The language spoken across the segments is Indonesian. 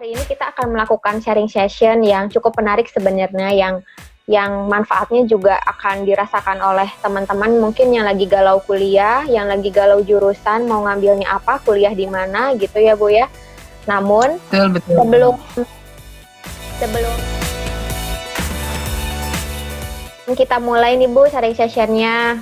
Hari ini kita akan melakukan sharing session yang cukup menarik sebenarnya, yang manfaatnya juga akan dirasakan oleh teman-teman mungkin yang lagi galau kuliah, yang lagi galau jurusan, mau ngambilnya apa, kuliah di mana gitu ya Bu ya. Namun Betul. sebelum kita mulai nih Bu sharing sessionnya,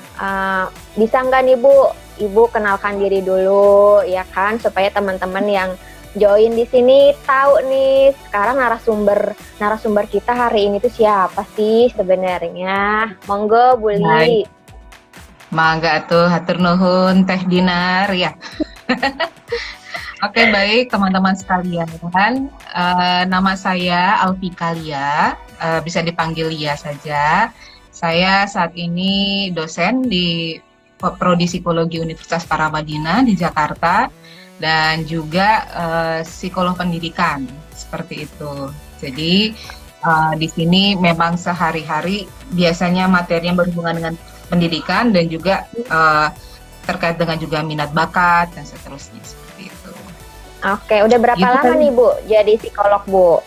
bisa nggak nih Bu, Ibu kenalkan diri dulu ya kan, supaya teman-teman yang join di sini tahu nih sekarang narasumber kita hari ini tuh siapa sih sebenarnya. Monggo Bu Li. Mangga tuh, hatur nuhun Teh Dinar ya. Oke, baik teman-teman sekalian. Nama saya Alfika Lia, bisa dipanggil Lia saja. Saya saat ini dosen di Prodi Psikologi Universitas Paramadina di Jakarta dan juga psikolog pendidikan seperti itu. Jadi di sini memang sehari-hari biasanya materi yang berhubungan dengan pendidikan dan juga terkait dengan juga minat bakat dan seterusnya seperti itu. Oke, udah berapa gitu lama nih Bu jadi psikolog Bu?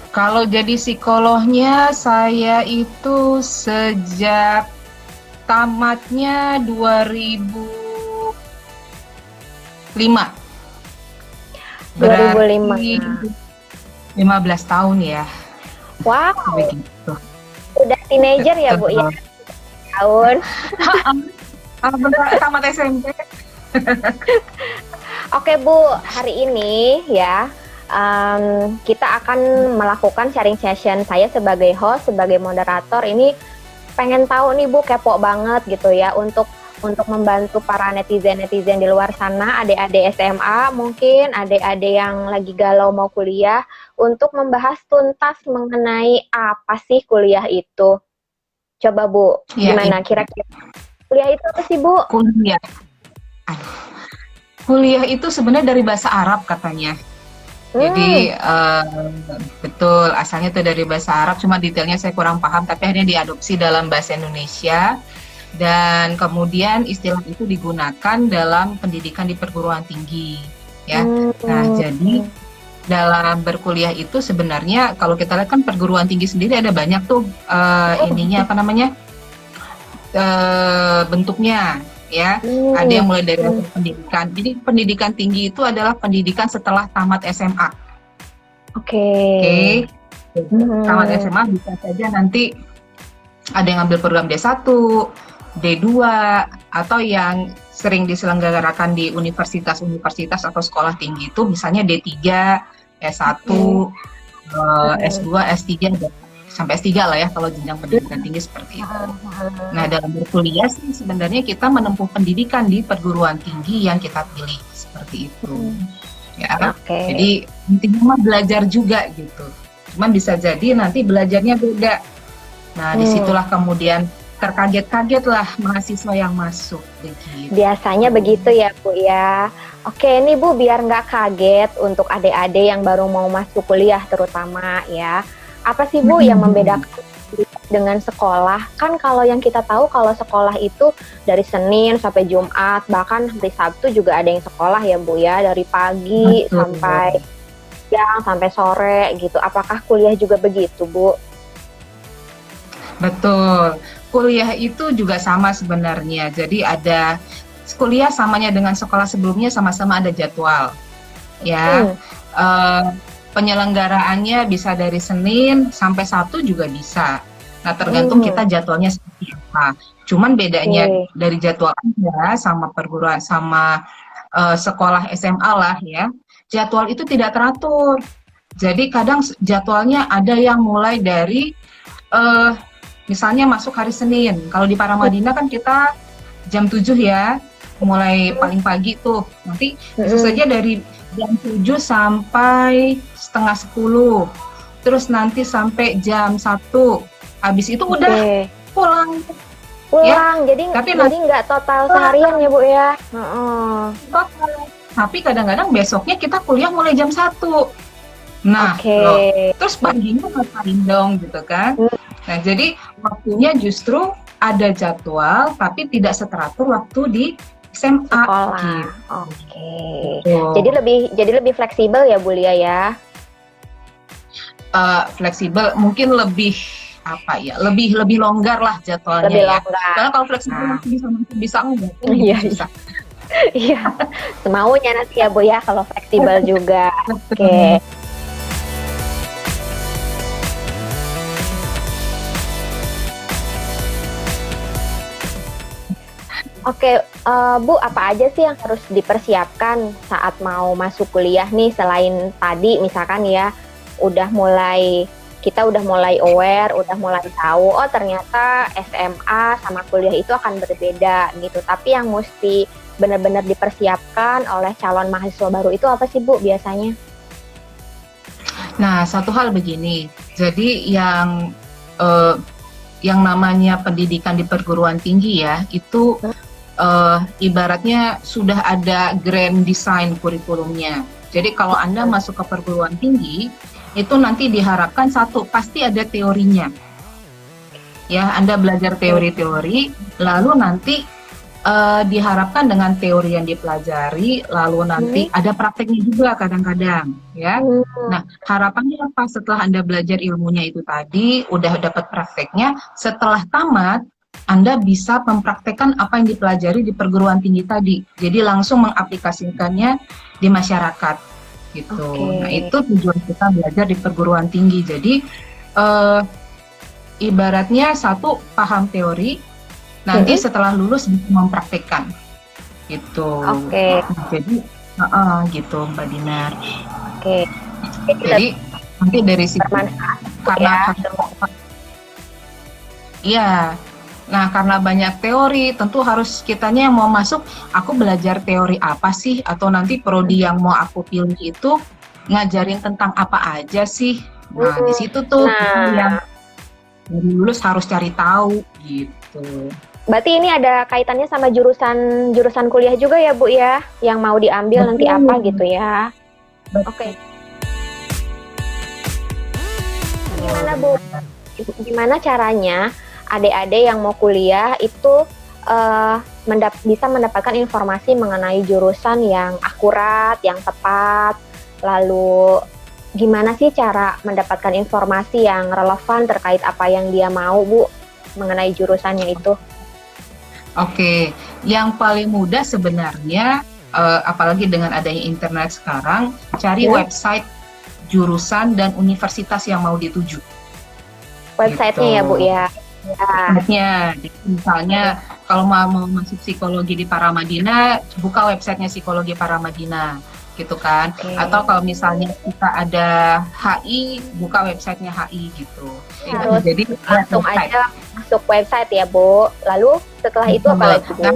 Kalau jadi psikolognya saya itu sejak tamatnya 2005. 2005. 15 tahun ya. Wow. Begitu. Udah teenager ya Bu ya? Tahun. Tamat SMP. Oke Bu, hari ini ya kita akan melakukan sharing session. Saya sebagai host, sebagai moderator ini pengen tahu nih Bu, kepo banget gitu ya untuk membantu para netizen-netizen di luar sana, adik-adik SMA mungkin, adik-adik yang lagi galau mau kuliah, untuk membahas tuntas mengenai apa sih kuliah itu. Coba Bu, gimana kira-kira kuliah itu apa sih Bu? Kuliah itu sebenarnya dari bahasa Arab katanya. Jadi betul, asalnya itu dari bahasa Arab, cuma detailnya saya kurang paham, tapi akhirnya diadopsi dalam bahasa Indonesia. Dan kemudian istilah itu digunakan dalam pendidikan di perguruan tinggi ya. Nah, jadi dalam berkuliah itu sebenarnya kalau kita lihat kan perguruan tinggi sendiri ada banyak tuh bentuknya ya. Ada yang mulai dari pendidikan. Jadi pendidikan tinggi itu adalah pendidikan setelah tamat SMA. Oke. Tamat SMA bisa saja nanti ada yang ambil program D1, D2, atau yang sering diselenggarakan di universitas-universitas atau sekolah tinggi itu misalnya D3, S1, S2, S3, sampai S3 lah ya kalau jenjang pendidikan tinggi seperti itu. Nah, dalam berkuliah sih sebenarnya kita menempuh pendidikan di perguruan tinggi yang kita pilih seperti itu. Ya, jadi intinya mah belajar juga gitu. Cuman bisa jadi nanti belajarnya beda. Nah, disitulah kemudian terkaget-kaget lah mahasiswa yang masuk begitu. Biasanya begitu ya Bu ya. Oke nih Bu, biar nggak kaget untuk adik-adik yang baru mau masuk kuliah terutama ya. Apa sih Bu yang membedakan dengan sekolah? Kan kalau yang kita tahu kalau sekolah itu dari Senin sampai Jumat, bahkan hari Sabtu juga ada yang sekolah ya Bu ya, dari pagi sampai siang sampai sore gitu. Apakah kuliah juga begitu Bu? Betul, kuliah itu juga sama sebenarnya. Jadi ada kuliah samanya dengan sekolah sebelumnya, sama-sama ada jadwal. Ya, penyelenggaraannya bisa dari Senin sampai Sabtu juga bisa. Nah, tergantung kita jadwalnya seperti apa. Cuman bedanya dari jadwal Anda sama perguruan sama sekolah SMA lah ya, jadwal itu tidak teratur. Jadi kadang jadwalnya ada yang mulai dari misalnya masuk hari Senin. Kalau di Paramadina kan kita jam 7 ya, mulai paling pagi tuh. Nanti bisa saja dari jam 7 sampai setengah 10. Terus nanti sampai jam 1. Habis itu udah pulang. Ya? Jadi nggak total seharian ya Bu ya? Total. Tapi kadang-kadang besoknya kita kuliah mulai jam 1. Nah, terus paginya ngapain dong gitu kan? Nah, jadi waktunya justru ada jadwal tapi tidak seteratur waktu di SMA Sekolah. gitu. Oke. Tuh. Jadi lebih fleksibel ya Bu Lia ya. Fleksibel mungkin lebih apa ya, lebih longgar lah jadwalnya Lebih ya. longgar. Karena kalau fleksibel nanti bisa enggak kan Iya, susah. Iya. Semaunya nanti ya Bu ya kalau fleksibel juga. Oke. Oke, Bu, apa aja sih yang harus dipersiapkan saat mau masuk kuliah nih selain tadi misalkan ya kita udah mulai aware, udah mulai tahu oh ternyata SMA sama kuliah itu akan berbeda gitu. Tapi yang mesti benar-benar dipersiapkan oleh calon mahasiswa baru itu apa sih Bu biasanya? Nah, satu hal begini. Jadi yang namanya pendidikan di perguruan tinggi ya, itu ibaratnya sudah ada grand design kurikulumnya. Jadi kalau Anda masuk ke perguruan tinggi, itu nanti diharapkan satu, pasti ada teorinya. Ya, Anda belajar teori-teori, lalu nanti diharapkan dengan teori yang dipelajari, lalu nanti ada prakteknya juga kadang-kadang, ya. Nah, harapannya apa? Setelah Anda belajar ilmunya itu tadi, udah dapat prakteknya, setelah tamat, Anda bisa mempraktekkan apa yang dipelajari di perguruan tinggi tadi. Jadi langsung mengaplikasikannya di masyarakat, gitu. Nah, itu tujuan kita belajar di perguruan tinggi. Jadi ibaratnya satu, paham teori, nanti setelah lulus bisa mempraktekkan, gitu. Jadi gitu Mbak Dinar. Jadi nanti dari situ karena karena banyak teori, tentu harus kitanya yang mau masuk, aku belajar teori apa sih, atau nanti prodi yang mau aku pilih itu ngajarin tentang apa aja sih. Nah, di situ tuh yang dari lulus harus cari tahu gitu. Berarti ini ada kaitannya sama jurusan kuliah juga ya Bu ya, yang mau diambil nanti apa gitu ya. Oke. Gimana Bu? Gimana caranya adik-adik yang mau kuliah itu bisa mendapatkan informasi mengenai jurusan yang akurat, yang tepat, lalu gimana sih cara mendapatkan informasi yang relevan terkait apa yang dia mau Bu mengenai jurusannya itu? Oke, yang paling mudah sebenarnya apalagi dengan adanya internet sekarang, cari website jurusan dan universitas yang mau dituju. Websitenya gitu. Ya Bu ya? Websitenya, misalnya kalau mau masuk psikologi di Paramadina, buka websitenya Psikologi Paramadina, gitu kan? Atau kalau misalnya kita ada HI, buka websitenya HI gitu. Harus jadi langsung aja masuk website ya Bu. Lalu setelah itu apa lagi Bu?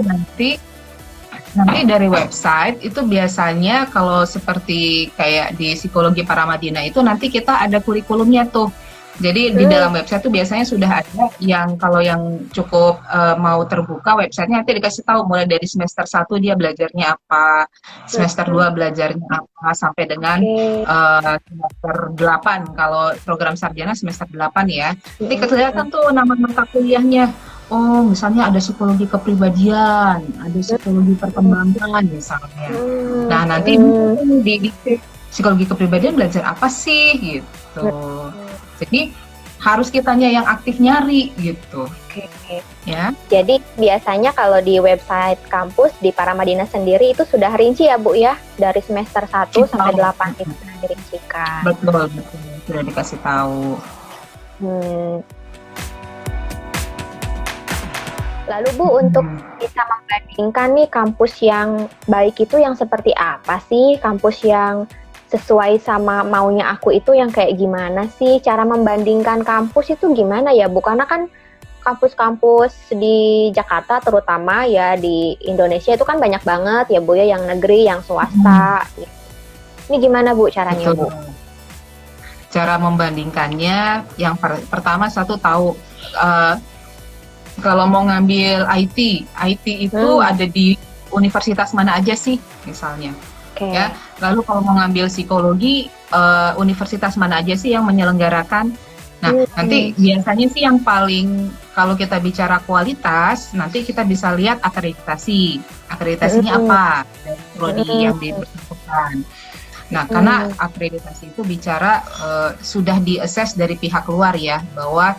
Nanti dari website itu biasanya kalau seperti kayak di Psikologi Paramadina itu nanti kita ada kurikulumnya tuh. Jadi di dalam website itu biasanya sudah ada yang kalau yang cukup mau terbuka websitenya nanti dikasih tahu mulai dari semester 1 dia belajarnya apa, semester 2 belajarnya apa, sampai dengan semester 8 kalau program sarjana semester 8 ya. Nanti kelihatan tuh nama mata kuliahnya. Oh, misalnya ada psikologi kepribadian, ada psikologi perkembangan misalnya. Nah, nanti di psikologi kepribadian belajar apa sih gitu. Jadi harus kitanya yang aktif nyari gitu. Ya. Jadi biasanya kalau di website kampus di Paramadina sendiri itu sudah rinci ya Bu ya, dari semester 1 sampai 8 itu sudah dirincikan. Betul, sudah dikasih tahu. Lalu Bu, untuk bisa membandingkan nih kampus yang baik itu yang seperti apa sih? Kampus yang sesuai sama maunya aku itu yang kayak gimana sih? Cara membandingkan kampus itu gimana ya Bu? Karena kan kampus-kampus di Jakarta terutama ya di Indonesia itu kan banyak banget ya Bu ya, yang negeri, yang swasta. Ini gimana Bu caranya Bu? Cara membandingkannya yang pertama satu tahu kalau mau ngambil IT itu ada di universitas mana aja sih misalnya. Ya, lalu kalau mau ngambil psikologi, universitas mana aja sih yang menyelenggarakan? Nah, nanti biasanya sih yang paling kalau kita bicara kualitas, nanti kita bisa lihat akreditasi. Akreditasinya apa dari prodi yang bersangkutan. Nah, karena akreditasi itu bicara sudah di-assess dari pihak luar ya, bahwa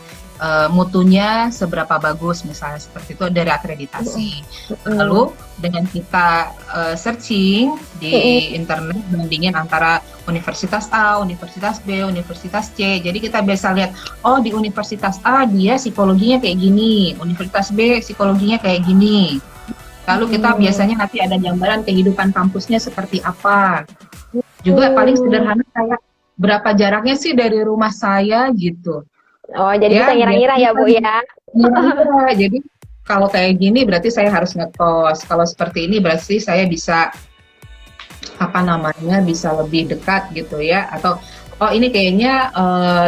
mutunya seberapa bagus, misalnya seperti itu dari akreditasi. Lalu dengan kita searching di internet, bandingin antara Universitas A, Universitas B, Universitas C. Jadi kita bisa lihat, oh di Universitas A dia psikologinya kayak gini, Universitas B psikologinya kayak gini. Lalu kita biasanya nanti ada gambaran kehidupan kampusnya seperti apa. Juga paling sederhana kayak berapa jaraknya sih dari rumah saya gitu. Oh, jadi Ya, bisa ngira-ngira ya, Bu ya? Iya, jadi kalau kayak gini berarti saya harus ngekos. Kalau seperti ini berarti saya bisa bisa lebih dekat gitu ya. Atau oh ini kayaknya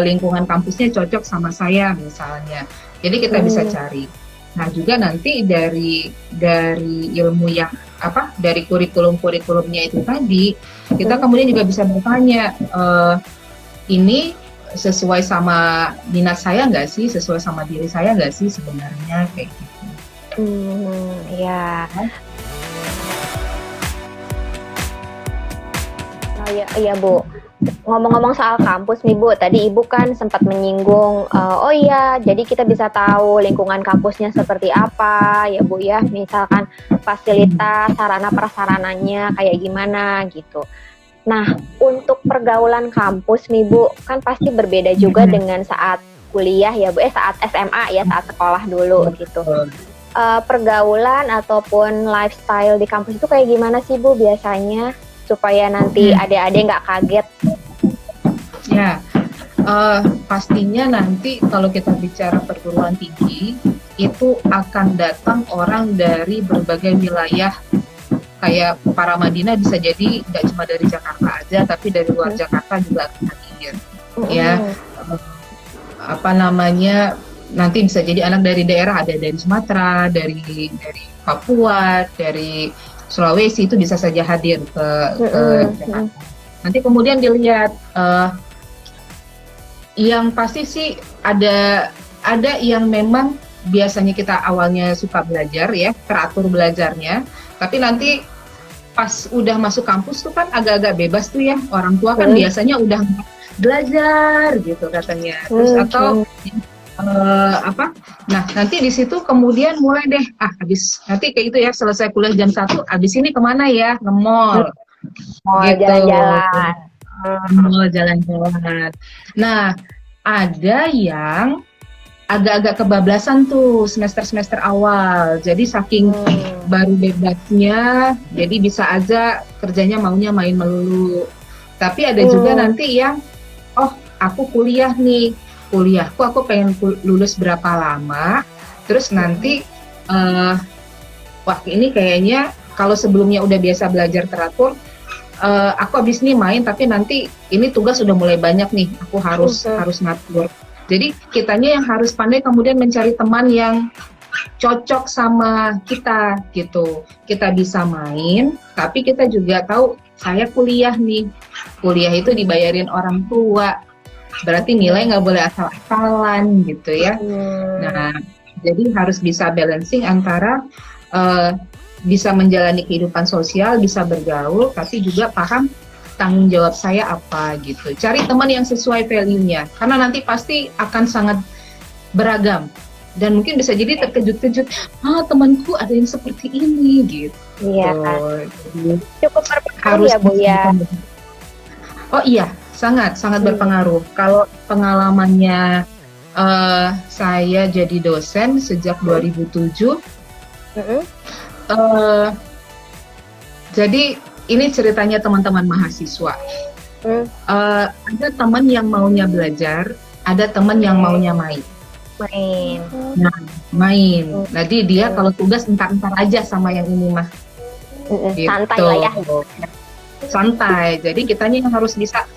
lingkungan kampusnya cocok sama saya misalnya. Jadi kita bisa cari. Nah juga nanti dari ilmu yang dari kurikulumnya itu tadi, kita kemudian juga bisa bertanya ini sesuai sama minat saya nggak sih, sesuai sama diri saya nggak sih sebenarnya kayak gitu. Ya. Oh iya Bu. Ngomong-ngomong soal kampus nih Bu, tadi Ibu kan sempat menyinggung, oh iya, jadi kita bisa tahu lingkungan kampusnya seperti apa ya Bu ya, misalkan fasilitas, sarana prasarananya kayak gimana gitu. Nah, untuk pergaulan kampus nih Bu, kan pasti berbeda juga dengan saat kuliah ya Bu, saat SMA ya, saat sekolah dulu gitu. Pergaulan ataupun lifestyle di kampus itu kayak gimana sih Bu biasanya? Supaya nanti adik-adik nggak kaget. Ya, pastinya nanti kalau kita bicara perguruan tinggi, itu akan datang orang dari berbagai wilayah. Kayak para Madinah bisa jadi nggak cuma dari Jakarta aja, tapi dari luar Jakarta juga akan hadir. Ya, nanti bisa jadi anak dari daerah, ada dari Sumatera, dari Papua, dari Sulawesi, itu bisa saja hadir ke Jakarta. Nanti kemudian dilihat, yang pasti sih ada yang memang biasanya kita awalnya suka belajar ya, teratur belajarnya, tapi nanti pas udah masuk kampus tuh kan agak-agak bebas tuh ya, orang tua kan biasanya udah belajar gitu katanya, terus atau nah nanti di situ kemudian mulai deh habis nanti kayak gitu ya, selesai kuliah jam 1, habis ini kemana ya, nge-mall gitu, jalan-jalan. Nah ada yang agak-agak kebablasan tuh semester awal, jadi saking baru bebasnya, jadi bisa aja kerjanya maunya main melulu. Tapi ada juga nanti yang aku kuliah nih, kuliahku aku pengen lulus berapa lama, terus nanti wah ini kayaknya kalau sebelumnya udah biasa belajar teratur, aku habis ini main, tapi nanti ini tugas sudah mulai banyak nih, aku harus ngatur. Jadi kitanya yang harus pandai kemudian mencari teman yang cocok sama kita gitu. Kita bisa main, tapi kita juga tahu saya kuliah nih. Kuliah itu dibayarin orang tua, berarti nilai nggak boleh asal-asalan gitu ya. Nah, jadi harus bisa balancing antara bisa menjalani kehidupan sosial, bisa bergaul, tapi juga paham tanggung jawab saya apa gitu. Cari teman yang sesuai value-nya, karena nanti pasti akan sangat beragam dan mungkin bisa jadi terkejut-kejut, temanku ada yang seperti ini gitu. Iya kan. Cukup berpengaruh ya Bu ya. Oh iya, sangat berpengaruh. Kalau pengalamannya saya jadi dosen sejak 2007. Jadi ini ceritanya teman-teman mahasiswa. Ada teman yang maunya belajar, ada teman yang maunya main. Main. Jadi dia kalau tugas entar-entar aja sama yang ini mah. Gitu. Santai lah ya. Santai. Jadi kitanya yang harus bisa.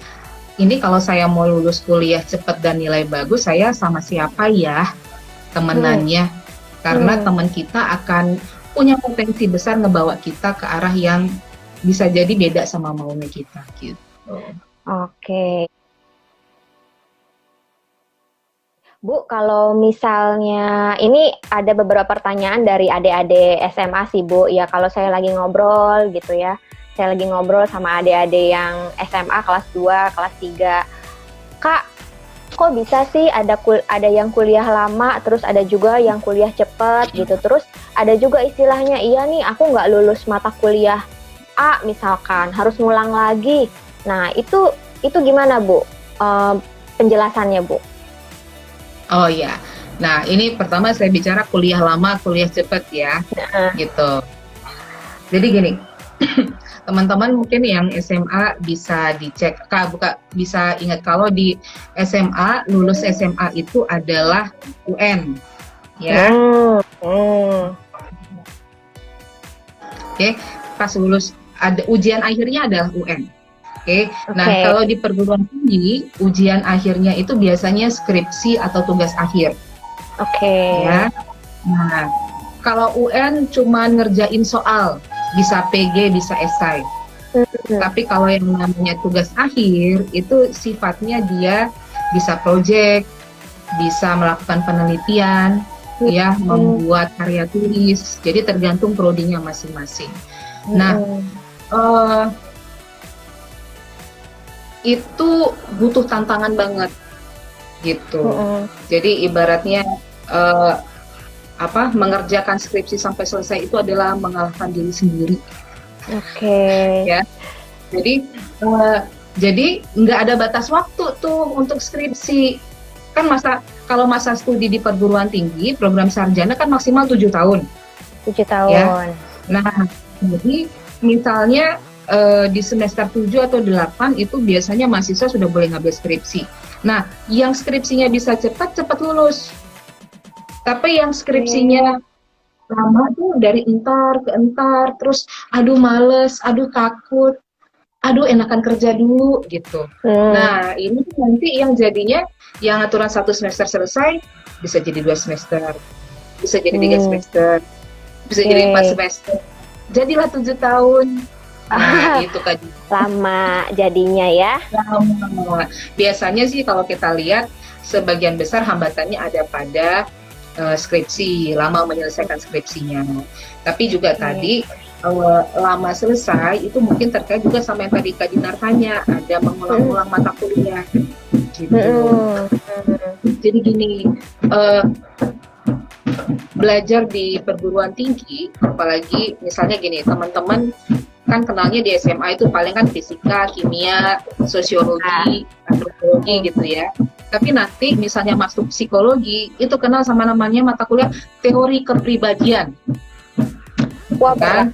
Ini kalau saya mau lulus kuliah cepat dan nilai bagus, saya sama siapa ya temenannya? Karena teman kita akan punya potensi besar ngebawa kita ke arah yang bisa jadi beda sama maunya kita gitu. Oke. Bu, kalau misalnya ini ada beberapa pertanyaan dari adik-adik SMA sih, Bu. Ya, kalau saya lagi ngobrol gitu ya. Saya lagi ngobrol sama adik-adik yang SMA kelas 2, kelas 3. Kak, kok bisa sih ada yang kuliah lama, terus ada juga yang kuliah cepat gitu. Terus ada juga istilahnya, iya nih aku nggak lulus mata kuliah A misalkan, harus ngulang lagi. Nah, itu gimana, Bu? Penjelasannya, Bu? Oh ya, nah ini pertama saya bicara kuliah lama, kuliah cepat ya, gitu. Jadi gini, teman-teman mungkin yang SMA bisa dicek, bisa ingat kalau di SMA, lulus SMA itu adalah UN, ya. Oke, pas lulus ada ujian akhirnya adalah UN. Oke, nah kalau di perguruan tinggi ujian akhirnya itu biasanya skripsi atau tugas akhir. Ya. Nah, kalau UN cuma ngerjain soal, bisa PG, bisa esai. Tapi kalau yang namanya tugas akhir itu sifatnya dia bisa project, bisa melakukan penelitian, ya, membuat karya tulis. Jadi tergantung prodinya masing-masing. Nah, itu butuh tantangan banget, gitu. Jadi ibaratnya mengerjakan skripsi sampai selesai itu adalah mengalahkan diri sendiri. Ya. Jadi nggak ada batas waktu tuh untuk skripsi. Kan kalau masa studi di perguruan tinggi, program sarjana kan maksimal 7 tahun. 7 tahun. Ya. Nah, jadi misalnya di semester 7 atau 8 itu biasanya mahasiswa sudah boleh ngambil skripsi. Nah, yang skripsinya bisa cepat lulus. Tapi yang skripsinya lama tuh dari entar ke entar, terus aduh males, aduh takut, aduh enakan kerja dulu gitu. Nah, ini nanti yang jadinya yang aturan 1 semester selesai bisa jadi 2 semester, bisa jadi 3 semester, bisa jadi 4 semester. Jadilah 7 tahun. Nah, itu kan lama jadinya ya. Lama. Biasanya sih kalau kita lihat sebagian besar hambatannya ada pada skripsi, lama menyelesaikan skripsinya. Tapi juga tadi lama selesai itu mungkin terkait juga sama yang tadi Kak Dinar tanya, ada mengulang-ulang mata kuliah gitu. Jadi gini, belajar di perguruan tinggi, apalagi misalnya gini, teman-teman kan kenalnya di SMA itu paling kan fisika, kimia, sosiologi, antropologi gitu ya. Tapi nanti misalnya masuk psikologi, itu kenal sama namanya mata kuliah teori kepribadian. Wah, kan?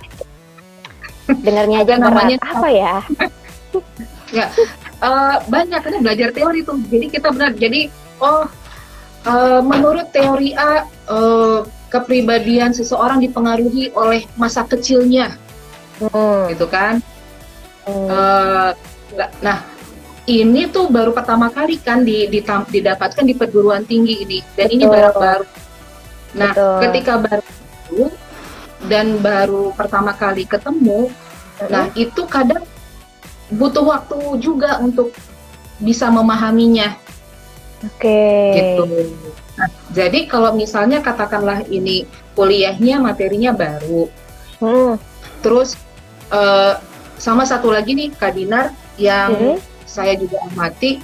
Dengarnya aja namanya apa ya? Ya, banyak kan belajar teori tuh. Jadi kita menurut teori A, kepribadian seseorang dipengaruhi oleh masa kecilnya, gitu kan? Nah, ini tuh baru pertama kali kan didapatkan di perguruan tinggi ini, dan ini baru. Nah, ketika baru dan baru pertama kali ketemu, nah itu kadang butuh waktu juga untuk bisa memahaminya. Gitu. Nah, jadi kalau misalnya katakanlah ini kuliahnya materinya baru, terus sama satu lagi nih Kak Dinar yang saya juga amati,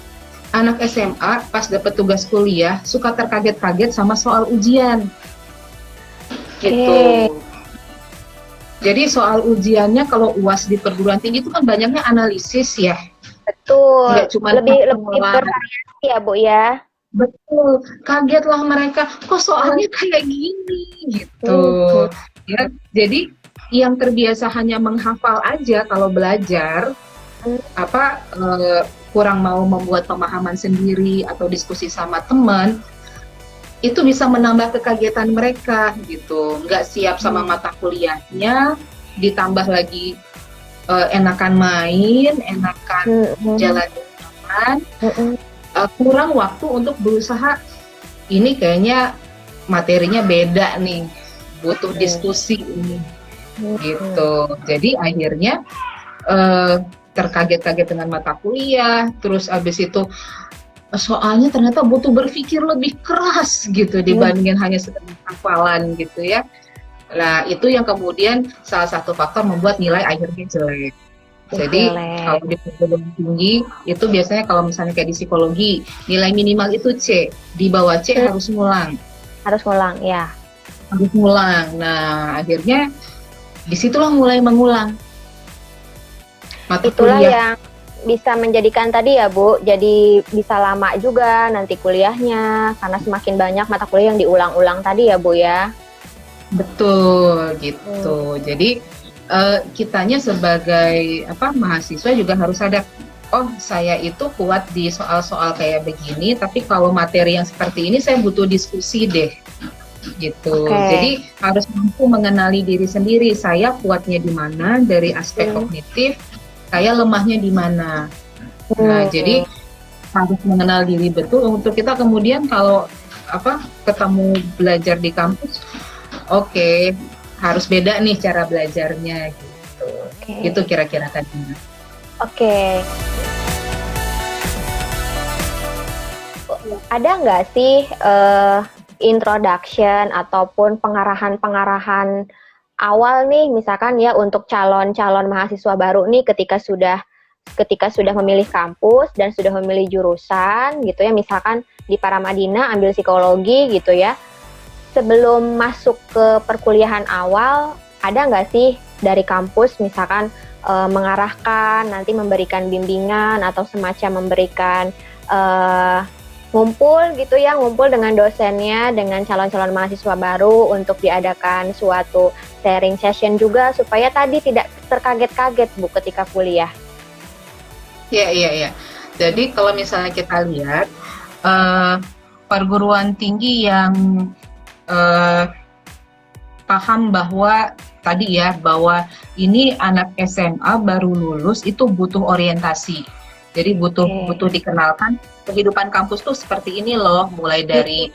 anak SMA pas dapat tugas kuliah suka terkaget-kaget sama soal ujian, gitu. Jadi soal ujiannya kalau UAS di perguruan tinggi itu kan banyaknya analisis ya. Betul. Nggak cuma lebih bervariasi ya, Bu ya. Betul. Kagetlah mereka, kok soalnya kayak gini gitu. Ya, jadi yang terbiasa hanya menghafal aja kalau belajar, kurang mau membuat pemahaman sendiri atau diskusi sama teman, itu bisa menambah kekagetan mereka gitu. Nggak siap sama mata kuliahnya, ditambah lagi enakan main, enakan jalan-jalan, kurang waktu untuk berusaha. Ini kayaknya materinya beda nih, butuh diskusi ini, gitu. Jadi akhirnya terkaget-kaget dengan mata kuliah, terus abis itu soalnya ternyata butuh berpikir lebih keras gitu dibandingin hanya sekedar hafalan gitu ya. Nah, itu yang kemudian salah satu faktor membuat nilai akhirnya jelek. Jadi kalau Jelek. di perguruan tinggi itu biasanya kalau misalnya kayak di psikologi nilai minimal itu C, di bawah C Hmm, harus ngulang, harus ngulang, ya. harus ngulang. Nah akhirnya disitulah mulai mengulang mata Itulah kuliah. yang bisa menjadikan tadi ya Bu, jadi bisa lama juga nanti kuliahnya, karena semakin banyak mata kuliah yang diulang-ulang tadi ya Bu ya. Betul Hmm. gitu. Jadi kitanya sebagai apa mahasiswa juga harus sadar, oh saya itu kuat di soal-soal kayak begini, tapi kalau materi yang seperti ini saya butuh diskusi deh gitu. Oke. Jadi harus mampu mengenali diri sendiri, saya kuatnya di mana dari aspek Hmm. kognitif, saya lemahnya di mana. Nah, Hmm. jadi harus mengenal diri betul untuk kita kemudian kalau apa ketemu belajar di kampus, oke, harus beda nih cara belajarnya gitu. Itu Oke. kira-kira tadi. Oke. Ada nggak sih introduction ataupun pengarahan-pengarahan awal nih, misalkan ya untuk calon-calon mahasiswa baru nih ketika sudah memilih kampus dan sudah memilih jurusan gitu ya, misalkan di Paramadina ambil psikologi gitu ya, sebelum masuk ke perkuliahan awal ada nggak sih dari kampus misalkan mengarahkan, nanti memberikan bimbingan atau semacam memberikan eh, ngumpul gitu ya, ngumpul dengan dosennya, dengan calon-calon mahasiswa baru untuk diadakan suatu sharing session juga supaya tadi tidak terkaget-kaget Bu ketika kuliah. Iya, iya, iya. Jadi kalau misalnya kita lihat eh, perguruan tinggi yang eh, paham bahwa tadi ya bahwa ini anak SMA baru lulus itu butuh orientasi. Jadi butuh Oke. butuh dikenalkan kehidupan kampus tuh seperti ini loh, mulai dari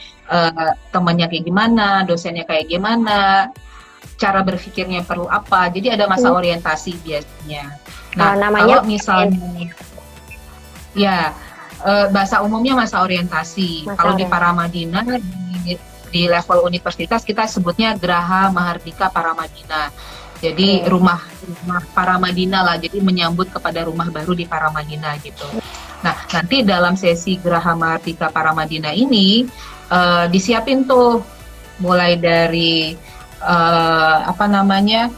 temannya kayak gimana, dosennya kayak gimana, cara berpikirnya perlu apa. Jadi ada masa Hmm. orientasi biasanya. Nah, Namanya kalau misalnya ya bahasa umumnya masa orientasi. masa Kalau di orientasi. Paramadina di level universitas kita sebutnya Graha Mahardika Paramadina. Jadi Oke. rumah Paramadina lah. Jadi menyambut kepada rumah baru di Paramadina gitu. Nah, nanti dalam sesi Graha Mahardika Paramadina ini disiapin tuh mulai dari apa namanya?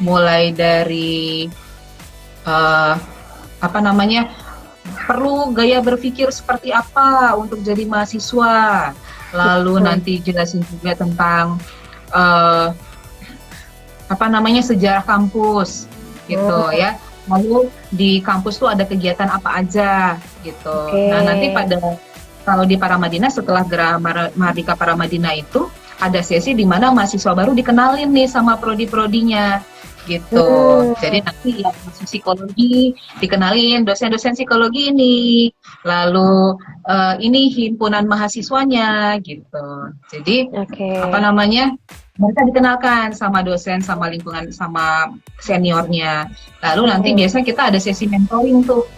Mulai dari eh, apa namanya? Perlu gaya berpikir seperti apa untuk jadi mahasiswa. Lalu Hmm. nanti jelasin juga tentang uh, apa namanya sejarah kampus gitu Hmm. ya. Lalu di kampus tuh ada kegiatan apa aja gitu. Oke. Nah, nanti pada kalau di Paramadina setelah Geraha Mardika Paramadina itu ada sesi di mana mahasiswa baru dikenalin nih sama prodi-prodinya gitu. Hmm. Jadi nanti yang masuk psikologi dikenalin dosen-dosen psikologi ini, lalu ini himpunan mahasiswanya gitu. Jadi Oke. apa namanya mereka dikenalkan sama dosen, sama lingkungan, sama seniornya. Lalu nanti Hmm. biasanya kita ada sesi mentoring tuh.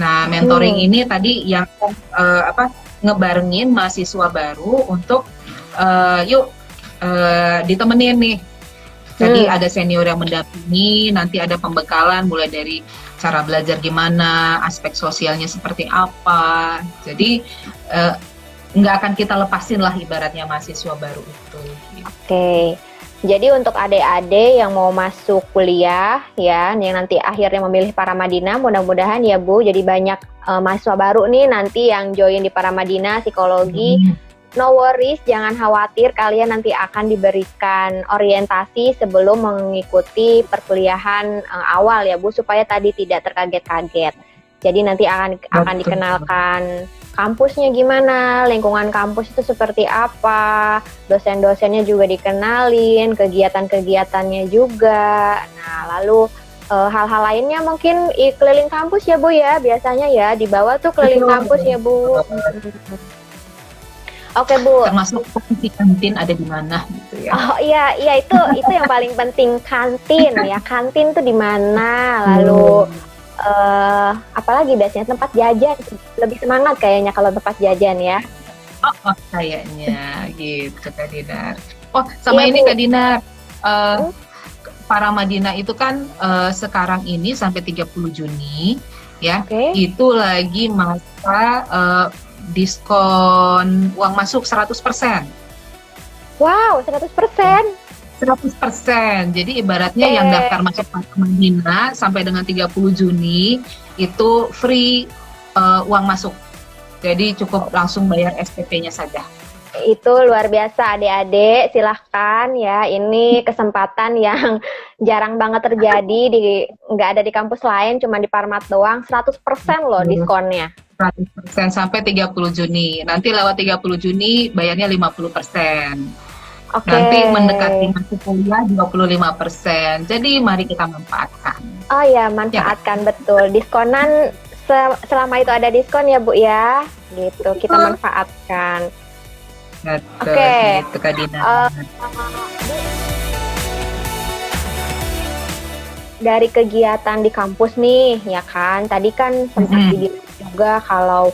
Nah, mentoring Hmm. ini tadi yang apa ngebarengin mahasiswa baru untuk yuk ditemenin nih. Jadi Hmm. ada senior yang mendampingi, nanti ada pembekalan mulai dari cara belajar gimana, aspek sosialnya seperti apa. Jadi nggak akan kita lepasin lah ibaratnya mahasiswa baru itu. Oke. Jadi untuk adik-adik yang mau masuk kuliah ya, yang nanti akhirnya memilih Paramadina, mudah-mudahan ya Bu, jadi banyak mahasiswa baru nih nanti yang join di Paramadina psikologi. No worries, jangan khawatir, kalian nanti akan diberikan orientasi sebelum mengikuti perkuliahan awal ya Bu, supaya tadi tidak terkaget-kaget. Jadi nanti akan dikenalkan kampusnya gimana, lingkungan kampus itu seperti apa, dosen-dosennya juga dikenalin, kegiatan-kegiatannya juga. Nah, lalu hal-hal lainnya mungkin keliling kampus ya Bu ya, biasanya ya di bawah tuh keliling kampus ya Bu. Oke Bu. Termasuk posisi kantin ada di mana gitu ya. Oh iya itu yang paling penting, kantin ya. Kantin tuh di mana? Lalu apalagi biasanya tempat jajan, lebih semangat kayaknya kalau tempat jajan ya. Oh, kayaknya gitu Kak Dinar. Oh, sama Iya ini Bu. Kak Dinar, eh, Hmm, para Madinah itu kan sekarang ini sampai 30 Juni ya, oke. itu lagi masa diskon uang masuk 100%. Wow, 100%. 100%. Jadi ibaratnya yang Eh, daftar masuk para Madinah sampai dengan 30 Juni itu free uang masuk. Jadi cukup langsung bayar SPP-nya saja. itu luar biasa adik-adik, silahkan ya, ini kesempatan yang jarang banget terjadi, nggak ada di kampus lain, cuma di Parmat doang, 100% loh diskonnya. 100% sampai 30 Juni. Nanti lewat 30 Juni bayarnya 50%. Oke. Nanti mendekati masuk kuliah 25%. Jadi mari kita manfaatkan. Oh ya, Ya Kak? manfaatkan betul. Diskonan selama itu ada diskon ya Bu ya. Gitu, kita Betul. manfaatkan. Betul, Oke. gitu Kak Dina. eh, dari kegiatan di kampus nih, ya kan? Tadi kan sempat Mm-mm. dibilang juga kalau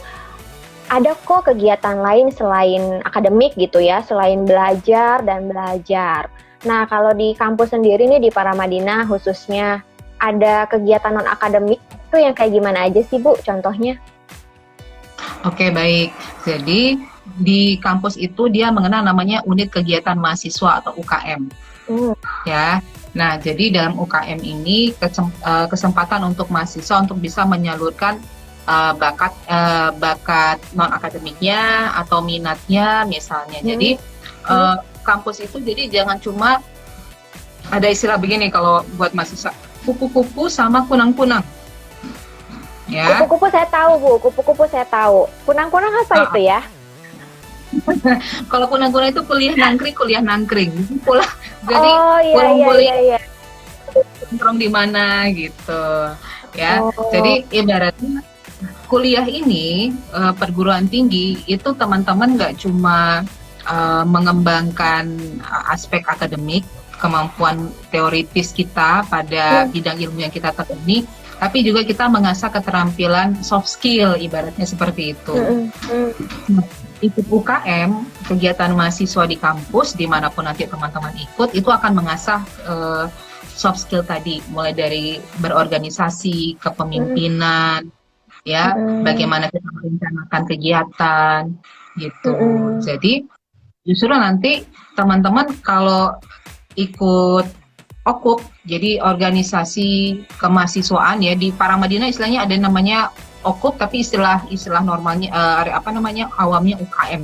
ada kok kegiatan lain selain akademik gitu ya, selain belajar dan belajar. Nah, kalau di kampus sendiri nih di Paramadina khususnya, ada kegiatan non akademik itu yang kayak gimana aja sih Bu? Contohnya? Oke, baik. Jadi di kampus itu dia mengenal namanya unit kegiatan mahasiswa atau UKM, Hmm. ya. Nah, jadi dalam UKM ini kesempatan untuk mahasiswa untuk bisa menyalurkan bakat non akademiknya atau minatnya misalnya. Hmm. Jadi kampus itu jadi jangan cuma ada istilah begini kalau buat mahasiswa, kupu-kupu sama kunang-kunang, ya. Kupu-kupu saya tahu Bu, kupu-kupu saya tahu. Kunang-kunang apa Ah, itu ya? kalau kunang-kunang itu kuliah nangkring. Jadi Oh iya pulang iya iya kuliah iya. nongkrong di mana gitu, ya. Oh. Jadi ibaratnya kuliah ini perguruan tinggi itu teman-teman nggak cuma mengembangkan aspek akademik, kemampuan teoritis kita pada Hmm. bidang ilmu yang kita tekuni, tapi juga kita mengasah keterampilan soft skill, ibaratnya seperti itu. Hmm. Hmm. Ikut UKM, kegiatan mahasiswa di kampus, dimanapun nanti teman-teman ikut, itu akan mengasah soft skill tadi, mulai dari berorganisasi, Hmm. kepemimpinan, ya, Hmm. bagaimana kita merencanakan kegiatan, Hmm. gitu. Hmm. Jadi, justru nanti teman-teman kalau ikut OKUP, jadi organisasi kemahasiswaan ya di Paramadina istilahnya ada namanya OKUP tapi istilah normalnya apa namanya awamnya UKM.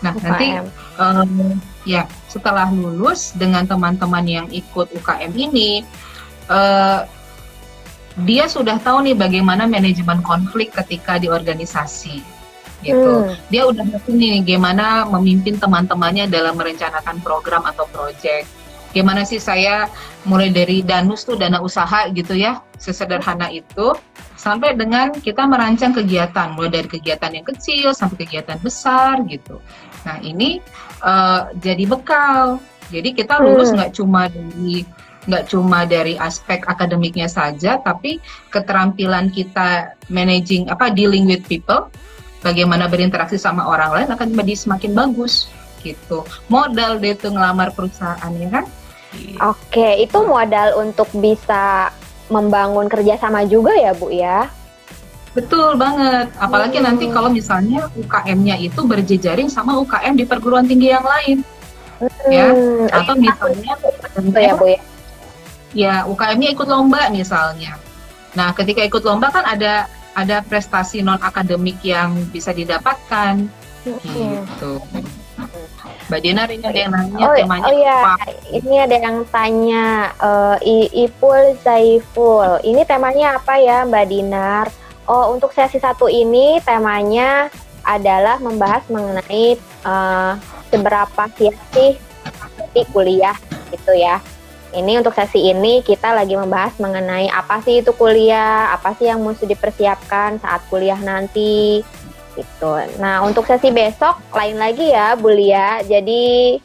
Nah, nanti UKM. ya setelah lulus dengan teman-teman yang ikut UKM ini eh, dia sudah tahu nih bagaimana manajemen konflik ketika di organisasi gitu. Hmm. Dia udah ngerti nih gimana memimpin teman-temannya dalam merencanakan program atau proyek. Gimana sih saya mulai dari danus tuh dana usaha gitu ya, sesederhana itu sampai dengan kita merancang kegiatan mulai dari kegiatan yang kecil sampai kegiatan besar gitu. Nah, ini jadi bekal. Jadi kita lulus Hmm. nggak cuma dari aspek akademiknya saja, tapi keterampilan kita managing apa dealing with people, bagaimana berinteraksi sama orang lain akan menjadi semakin bagus gitu. Modal deh tuh ngelamar perusahaan ya kan? Oke, itu modal untuk bisa membangun kerjasama juga ya Bu ya? Betul banget. Apalagi nanti Hmm. kalau misalnya UKM-nya itu berjejaring sama UKM di perguruan tinggi yang lain, ya. Hmm. Atau misalnya Itu ya Bu ya? ya UKM-nya ikut lomba misalnya. Nah, ketika ikut lomba kan ada prestasi non akademik yang bisa didapatkan Hmm. gitu. Mbak Dinar ini ada yang nanya Oh, temanya oh ya, apa? ini ada yang tanya, Ipul Zaiful, ini temanya apa ya Mbak Dinar? Oh, untuk sesi satu ini temanya adalah membahas mengenai seberapa siap sih nanti kuliah gitu ya. Ini untuk sesi ini kita lagi membahas mengenai apa sih itu kuliah, apa sih yang mesti dipersiapkan saat kuliah nanti gitu. Nah, untuk sesi besok lain lagi ya, Bu Lia. Jadi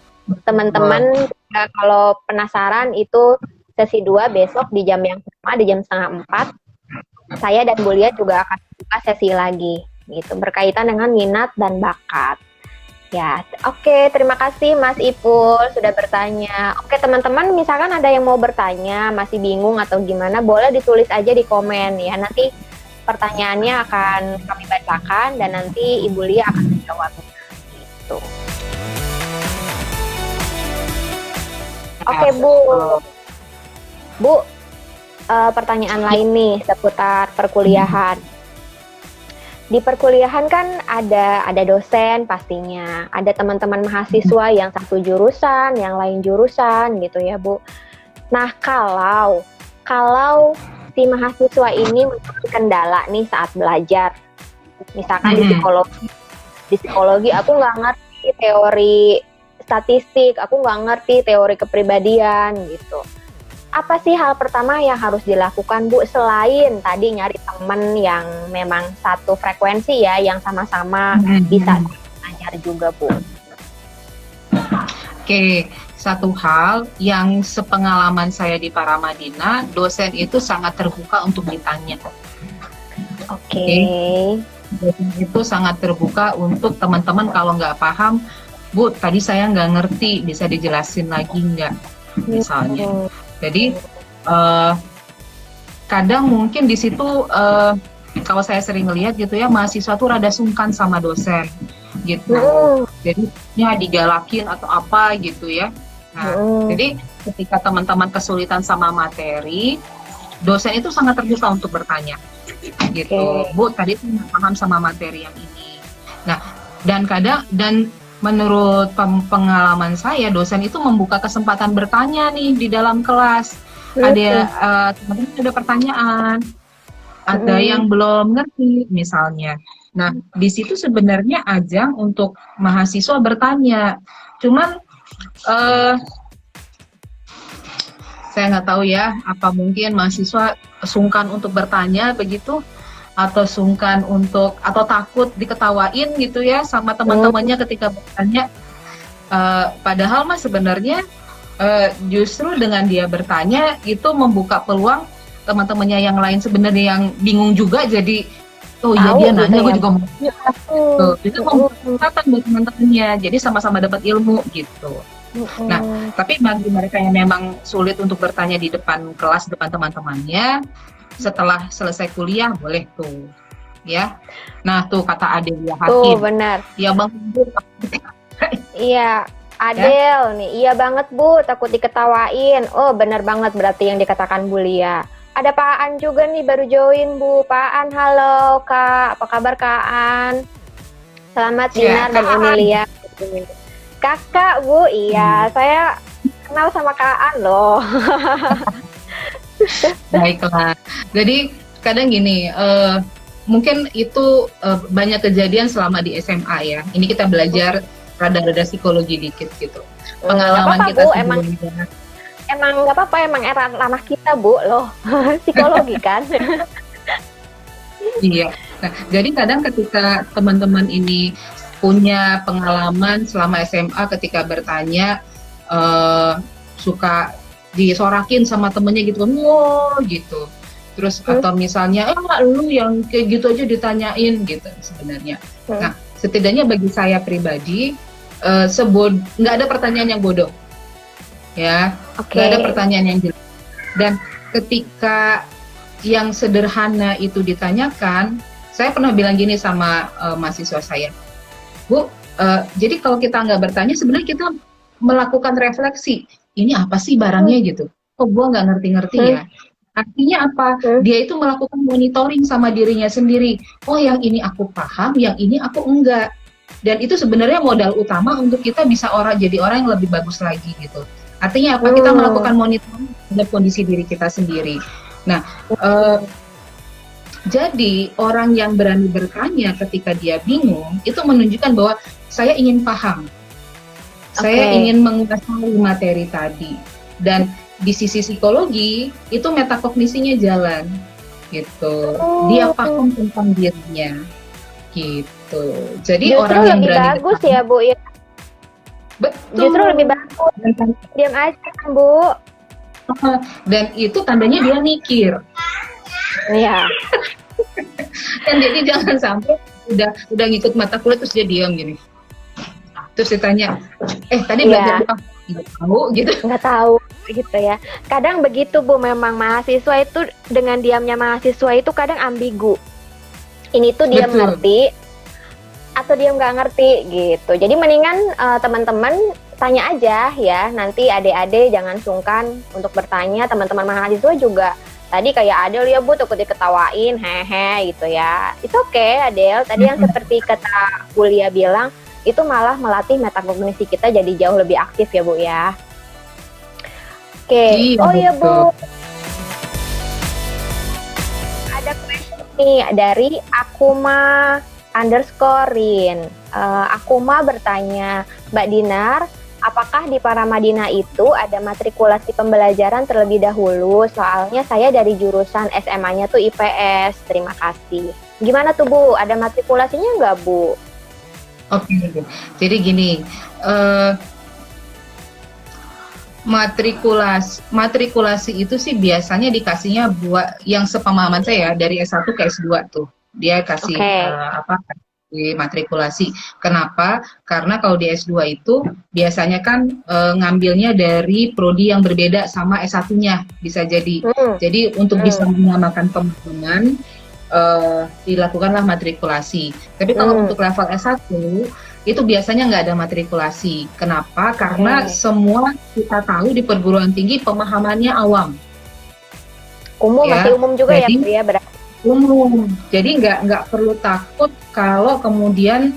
teman-teman kalau penasaran itu sesi 2 besok di jam yang sama, di jam setengah 4. saya dan Bu Lia juga akan buka sesi lagi gitu berkaitan dengan minat dan bakat. Ya, oke, terima kasih Mas Ipul sudah bertanya. Oke, teman-teman, misalkan ada yang mau bertanya, masih bingung atau gimana, boleh ditulis aja di komen ya. Nanti pertanyaannya akan kami bacakan dan nanti Ibu Lia akan menjawab. Gitu. Oke, Bu. Bu, pertanyaan lain nih seputar perkuliahan. Di perkuliahan kan ada dosen pastinya, ada teman-teman mahasiswa yang satu jurusan, yang lain jurusan gitu ya Bu. Nah kalau si mahasiswa ini memiliki kendala nih saat belajar, misalkan di psikologi aku nggak ngerti teori statistik, aku nggak ngerti teori kepribadian gitu. Apa sih hal pertama yang harus dilakukan Bu selain tadi nyari teman yang memang satu frekuensi ya, yang sama-sama bisa belajar juga Bu? Oke, satu hal yang sepengalaman saya di Paramadina, dosen itu sangat terbuka untuk ditanya. Oke. Dosen itu sangat terbuka untuk teman-teman kalau nggak paham, Bu, tadi saya nggak ngerti, bisa dijelasin lagi nggak? Misalnya. Jadi kadang mungkin di situ kalau saya sering lihat gitu ya, mahasiswa tuh rada sungkan sama dosen gitu. Jadi ya digalakin atau apa gitu ya. Nah, jadi ketika teman-teman kesulitan sama materi, dosen itu sangat terbuka untuk bertanya gitu. Bu, tadi tuh nggak paham sama materi yang ini. Nah, dan menurut pengalaman saya, dosen itu membuka kesempatan bertanya nih di dalam kelas. Ada teman-teman ada pertanyaan, ada yang belum ngerti misalnya. Nah, di situ sebenarnya ajang untuk mahasiswa bertanya. Cuman saya nggak tahu ya, apa mungkin mahasiswa sungkan untuk bertanya begitu, atau sungkan untuk, atau takut diketawain gitu ya sama teman-temannya ketika bertanya. Padahal mas sebenarnya justru dengan dia bertanya itu membuka peluang teman-temannya yang lain sebenarnya yang bingung juga jadi oh iya dia nanya gue juga mau itu membuka buat teman-temannya, jadi sama-sama dapat ilmu gitu. Nah, tapi bagi mereka yang memang sulit untuk bertanya di depan kelas, depan teman-temannya, setelah selesai kuliah boleh tuh, ya. Nah tuh kata Adelia Hakim. Tuh benar. Ya bang. Iya, Adel nih, iya banget Bu, takut diketawain. Oh benar banget berarti yang dikatakan Bu Lia. Ada Pak Aan juga nih baru join Bu. Pak Aan, halo Kak, apa kabar Kak Aan? Selamat Dinar dan Emilia. Kakak Bu, iya saya kenal sama Kak Aan loh. Baiklah, jadi kadang gini, mungkin itu banyak kejadian selama di SMA ya. Ini kita belajar rada-rada psikologi dikit gitu. Pengalaman kita Bu, emang nggak apa-apa, emang era lama kita Bu loh, psikologi kan. Iya, nah jadi kadang ketika teman-teman ini punya pengalaman selama SMA ketika bertanya, suka disorakin sama temennya gitu, wow gitu. Terus atau misalnya, lu yang kayak gitu aja ditanyain gitu sebenarnya. Nah, setidaknya bagi saya pribadi, nggak ada pertanyaan yang bodoh, ya. Nggak ada pertanyaan yang jelas. Dan ketika yang sederhana itu ditanyakan, saya pernah bilang gini sama mahasiswa saya, Bu, jadi kalau kita nggak bertanya, sebenarnya kita melakukan refleksi. Ini apa sih barangnya gitu? Oh, gue nggak ngerti-ngerti ya. Artinya apa? Dia itu melakukan monitoring sama dirinya sendiri. Oh, yang ini aku paham, yang ini aku enggak. Dan itu sebenarnya modal utama untuk kita bisa jadi orang yang lebih bagus lagi gitu. Artinya apa? Kita melakukan monitoring terhadap kondisi diri kita sendiri. Nah, jadi orang yang berani bertanya ketika dia bingung, itu menunjukkan bahwa saya ingin paham. Saya ingin menguasai materi tadi. Dan di sisi psikologi, itu metakognisinya jalan. Gitu. Dia paham tentang dirinya. Gitu. Jadi justru orang yang berani bagus bertanya, ya Bu ya. Betul. Justru lebih bagus. Diam aja kan Bu. Dan itu tandanya dia mikir. Iya. Kan jadi jangan sampai udah ngikut mata kuliah terus dia diam gini. Terus ditanya, tadi belajar apa? Nggak tahu gitu. Nggak tahu gitu ya. Kadang begitu Bu, memang mahasiswa itu dengan diamnya mahasiswa itu kadang ambigu. Ini tuh dia ngerti atau dia nggak ngerti gitu. Jadi mendingan teman-teman tanya aja ya. Nanti adik-adik jangan sungkan untuk bertanya. Teman-teman mahasiswa juga tadi kayak Adel ya Bu, takut diketawain, hehe gitu ya. Itu oke Adel. Tadi yang seperti kata Bulia bilang, itu malah melatih metakognisi kita jadi jauh lebih aktif ya Bu ya. Oke. Oh iya Bu, ada question nih dari Akuma_Rin. Akuma bertanya, Mbak Dinar, apakah di Paramadina itu ada matrikulasi pembelajaran terlebih dahulu? Soalnya saya dari jurusan SMA-nya tuh IPS. Terima kasih. Gimana tuh Bu? Ada matrikulasinya nggak Bu? Oke, jadi gini, matrikulasi itu sih biasanya dikasihnya buat yang sepemahaman saya dari S1 ke S2 tuh. Dia kasih matrikulasi. Kenapa? Karena kalau di S2 itu biasanya kan ngambilnya dari prodi yang berbeda sama S1-nya, bisa jadi. Jadi untuk bisa menyamakan pemahaman, dilakukanlah matrikulasi. Tapi kalau untuk level S1 itu biasanya nggak ada matrikulasi. Kenapa? Karena semua kita tahu di perguruan tinggi pemahamannya awam. Umum, masih umum juga ya Bu ya, berarti. Umum. Jadi nggak perlu takut kalau kemudian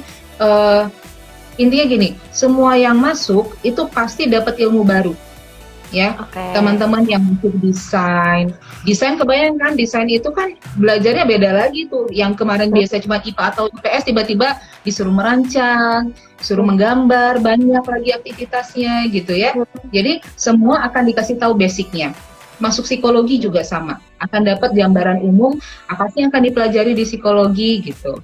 intinya gini, semua yang masuk itu pasti dapat ilmu baru. Ya, teman-teman yang masuk desain kebayangkan desain itu kan belajarnya beda lagi tuh. Yang kemarin biasa cuma IPA atau IPS tiba-tiba disuruh merancang, suruh menggambar, banyak lagi aktivitasnya gitu ya. Jadi semua akan dikasih tahu basicnya. Masuk psikologi juga sama, akan dapat gambaran umum apa sih yang akan dipelajari di psikologi gitu.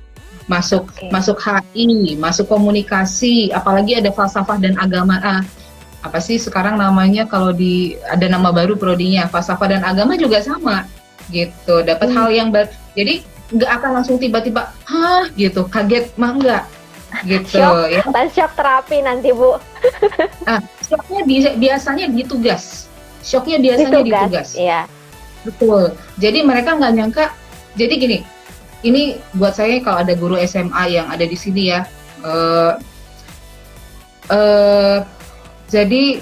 Masuk HI, masuk komunikasi, apalagi ada falsafah dan agama. Apa sih sekarang namanya kalau ada nama baru prodinya, falsafah dan agama juga sama gitu, dapat hal yang baru. Jadi nggak akan langsung tiba-tiba gitu kaget, mah enggak gitu. Shock terapi nanti Bu. Shocknya biasanya di tugas. Shocknya biasanya di tugas. Iya. Betul. Jadi mereka nggak nyangka. Jadi gini, ini buat saya kalau ada guru SMA yang ada di sini ya. Jadi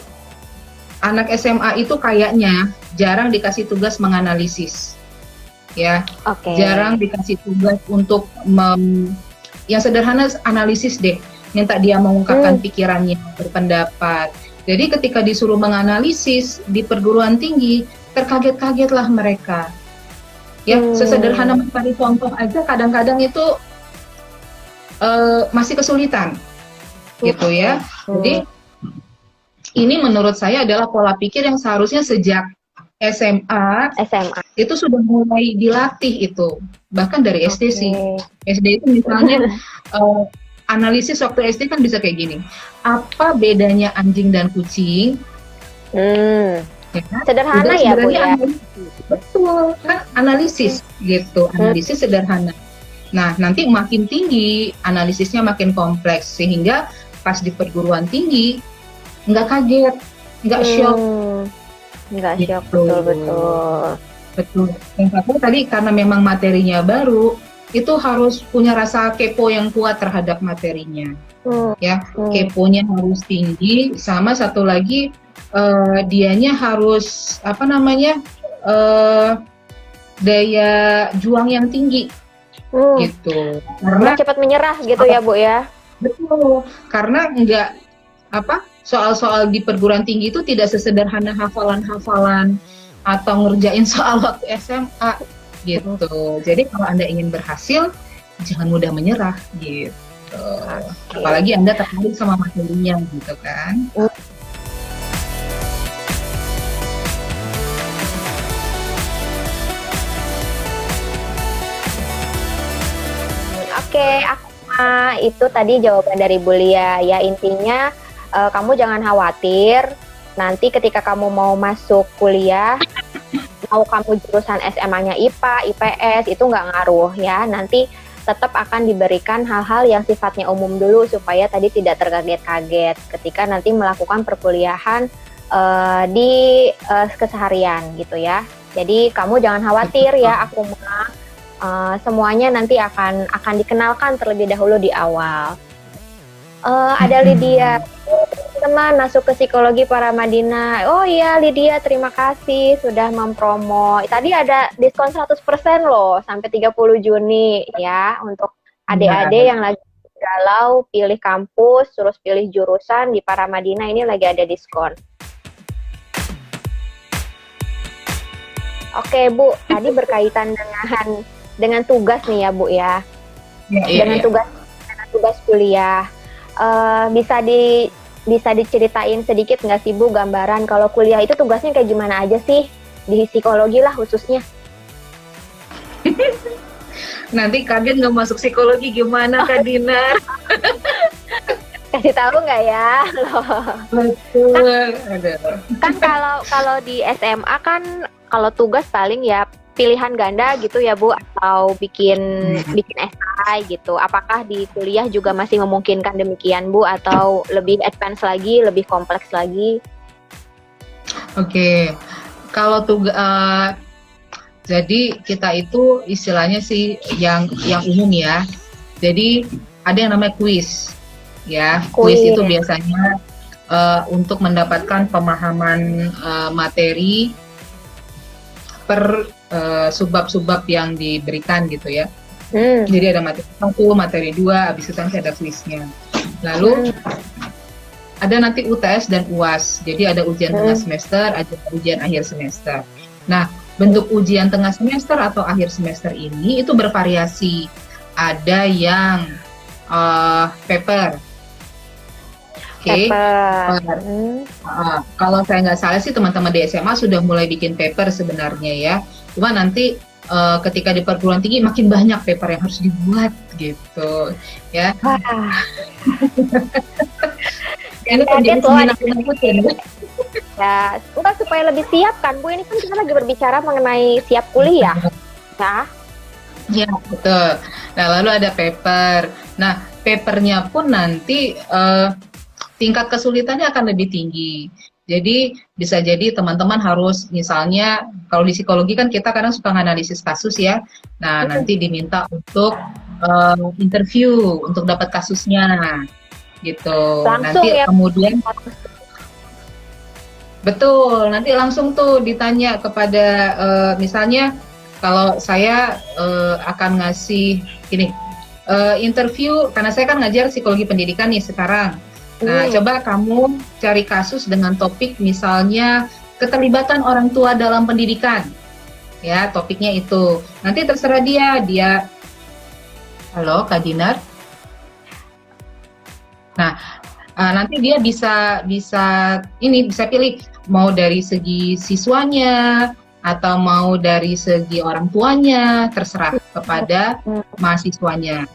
anak SMA itu kayaknya jarang dikasih tugas menganalisis, ya. Jarang dikasih tugas untuk yang sederhana analisis deh, minta dia mengungkapkan pikirannya, berpendapat. Jadi ketika disuruh menganalisis di perguruan tinggi, terkaget-kagetlah mereka. Ya, sesederhana mencari contoh aja kadang-kadang itu masih kesulitan, gitu ya. Jadi ini menurut saya adalah pola pikir yang seharusnya sejak SMA itu sudah mulai dilatih itu, bahkan dari SD sih. SD itu misalnya analisis waktu SD kan bisa kayak gini, apa bedanya anjing dan kucing? Ya, sederhana ya Bu ya. Betul, kan analisis gitu, analisis sederhana. Nah nanti makin tinggi analisisnya makin kompleks, sehingga pas di perguruan tinggi nggak kaget, nggak shock. Nggak shock, betul. Yang satu tadi karena memang materinya baru, itu harus punya rasa kepo yang kuat terhadap materinya. Keponya harus tinggi, sama satu lagi dianya harus daya juang yang tinggi, gitu. Karena cepat menyerah gitu ya Bu ya. Betul, karena soal-soal di perguruan tinggi itu tidak sesederhana hafalan-hafalan atau ngerjain soal waktu SMA gitu. Jadi kalau Anda ingin berhasil, jangan mudah menyerah gitu. Apalagi Anda tertarik sama materinya gitu kan. Itu tadi jawaban dari Bulia ya. Intinya kamu jangan khawatir, nanti ketika kamu mau masuk kuliah mau kamu jurusan SMA-nya IPA, IPS, itu nggak ngaruh ya. Nanti tetap akan diberikan hal-hal yang sifatnya umum dulu supaya tadi tidak terkaget-kaget ketika nanti melakukan perkuliahan di keseharian gitu ya. Jadi kamu jangan khawatir ya, aku mah semuanya nanti akan dikenalkan terlebih dahulu di awal. Ada Lydia, teman masuk ke psikologi Paramadina. Oh iya Lydia, terima kasih sudah mempromo. Tadi ada diskon 100% loh sampai 30 Juni ya untuk adik-adik yang lagi galau pilih kampus terus pilih jurusan di Paramadina, ini lagi ada diskon. Oke Bu, tadi berkaitan dengan tugas nih ya Bu ya. Dengan tugas kuliah. Bisa diceritain sedikit nggak sih Bu gambaran kalau kuliah itu tugasnya kayak gimana aja sih di psikologi lah khususnya? Nanti kaget nggak masuk psikologi gimana Kak Dinar? Kasih tahu nggak ya? Betul. Kan kalau di SMA kan kalau tugas paling ya pilihan ganda gitu ya Bu, atau bikin esai gitu. Apakah di kuliah juga masih memungkinkan demikian Bu, atau lebih advance lagi, lebih kompleks lagi? Oke, kalau jadi kita itu istilahnya sih yang umum ya. Jadi ada yang namanya kuis, ya. Kuis itu biasanya untuk mendapatkan pemahaman materi per subbab-subbab yang diberikan gitu ya. Jadi ada materi 1, materi 2, habis itu nanti ada kuisnya. Lalu ada nanti UTS dan UAS. Jadi ada ujian tengah semester, ada ujian akhir semester. Nah, bentuk ujian tengah semester atau akhir semester ini itu bervariasi. Ada yang paper. Oke. Kalau saya nggak salah sih teman-teman di SMA sudah mulai bikin paper sebenarnya ya. Cuma nanti ketika di perguruan tinggi makin banyak paper yang harus dibuat gitu ya. Ini menjadi minat-minat ya, enggak, supaya lebih siap kan Bu, ini kan kita lagi berbicara mengenai siap kuliah ya. Ya betul. Nah lalu ada paper. Nah papernya pun nanti tingkat kesulitannya akan lebih tinggi. Jadi bisa jadi teman-teman harus misalnya kalau di psikologi kan kita kadang suka analisis kasus ya. Nah nanti diminta untuk interview untuk dapat kasusnya gitu. Langsung nanti ya. Kemudian betul, nanti langsung tuh ditanya kepada misalnya kalau saya akan ngasih ini interview karena saya kan ngajar psikologi pendidikan nih sekarang. Nah, coba kamu cari kasus dengan topik misalnya keterlibatan orang tua dalam pendidikan. Ya, topiknya itu. Nanti terserah dia. Halo, Kak Dinar. Nah, nanti dia bisa pilih mau dari segi siswanya atau mau dari segi orang tuanya, terserah kepada mahasiswanya.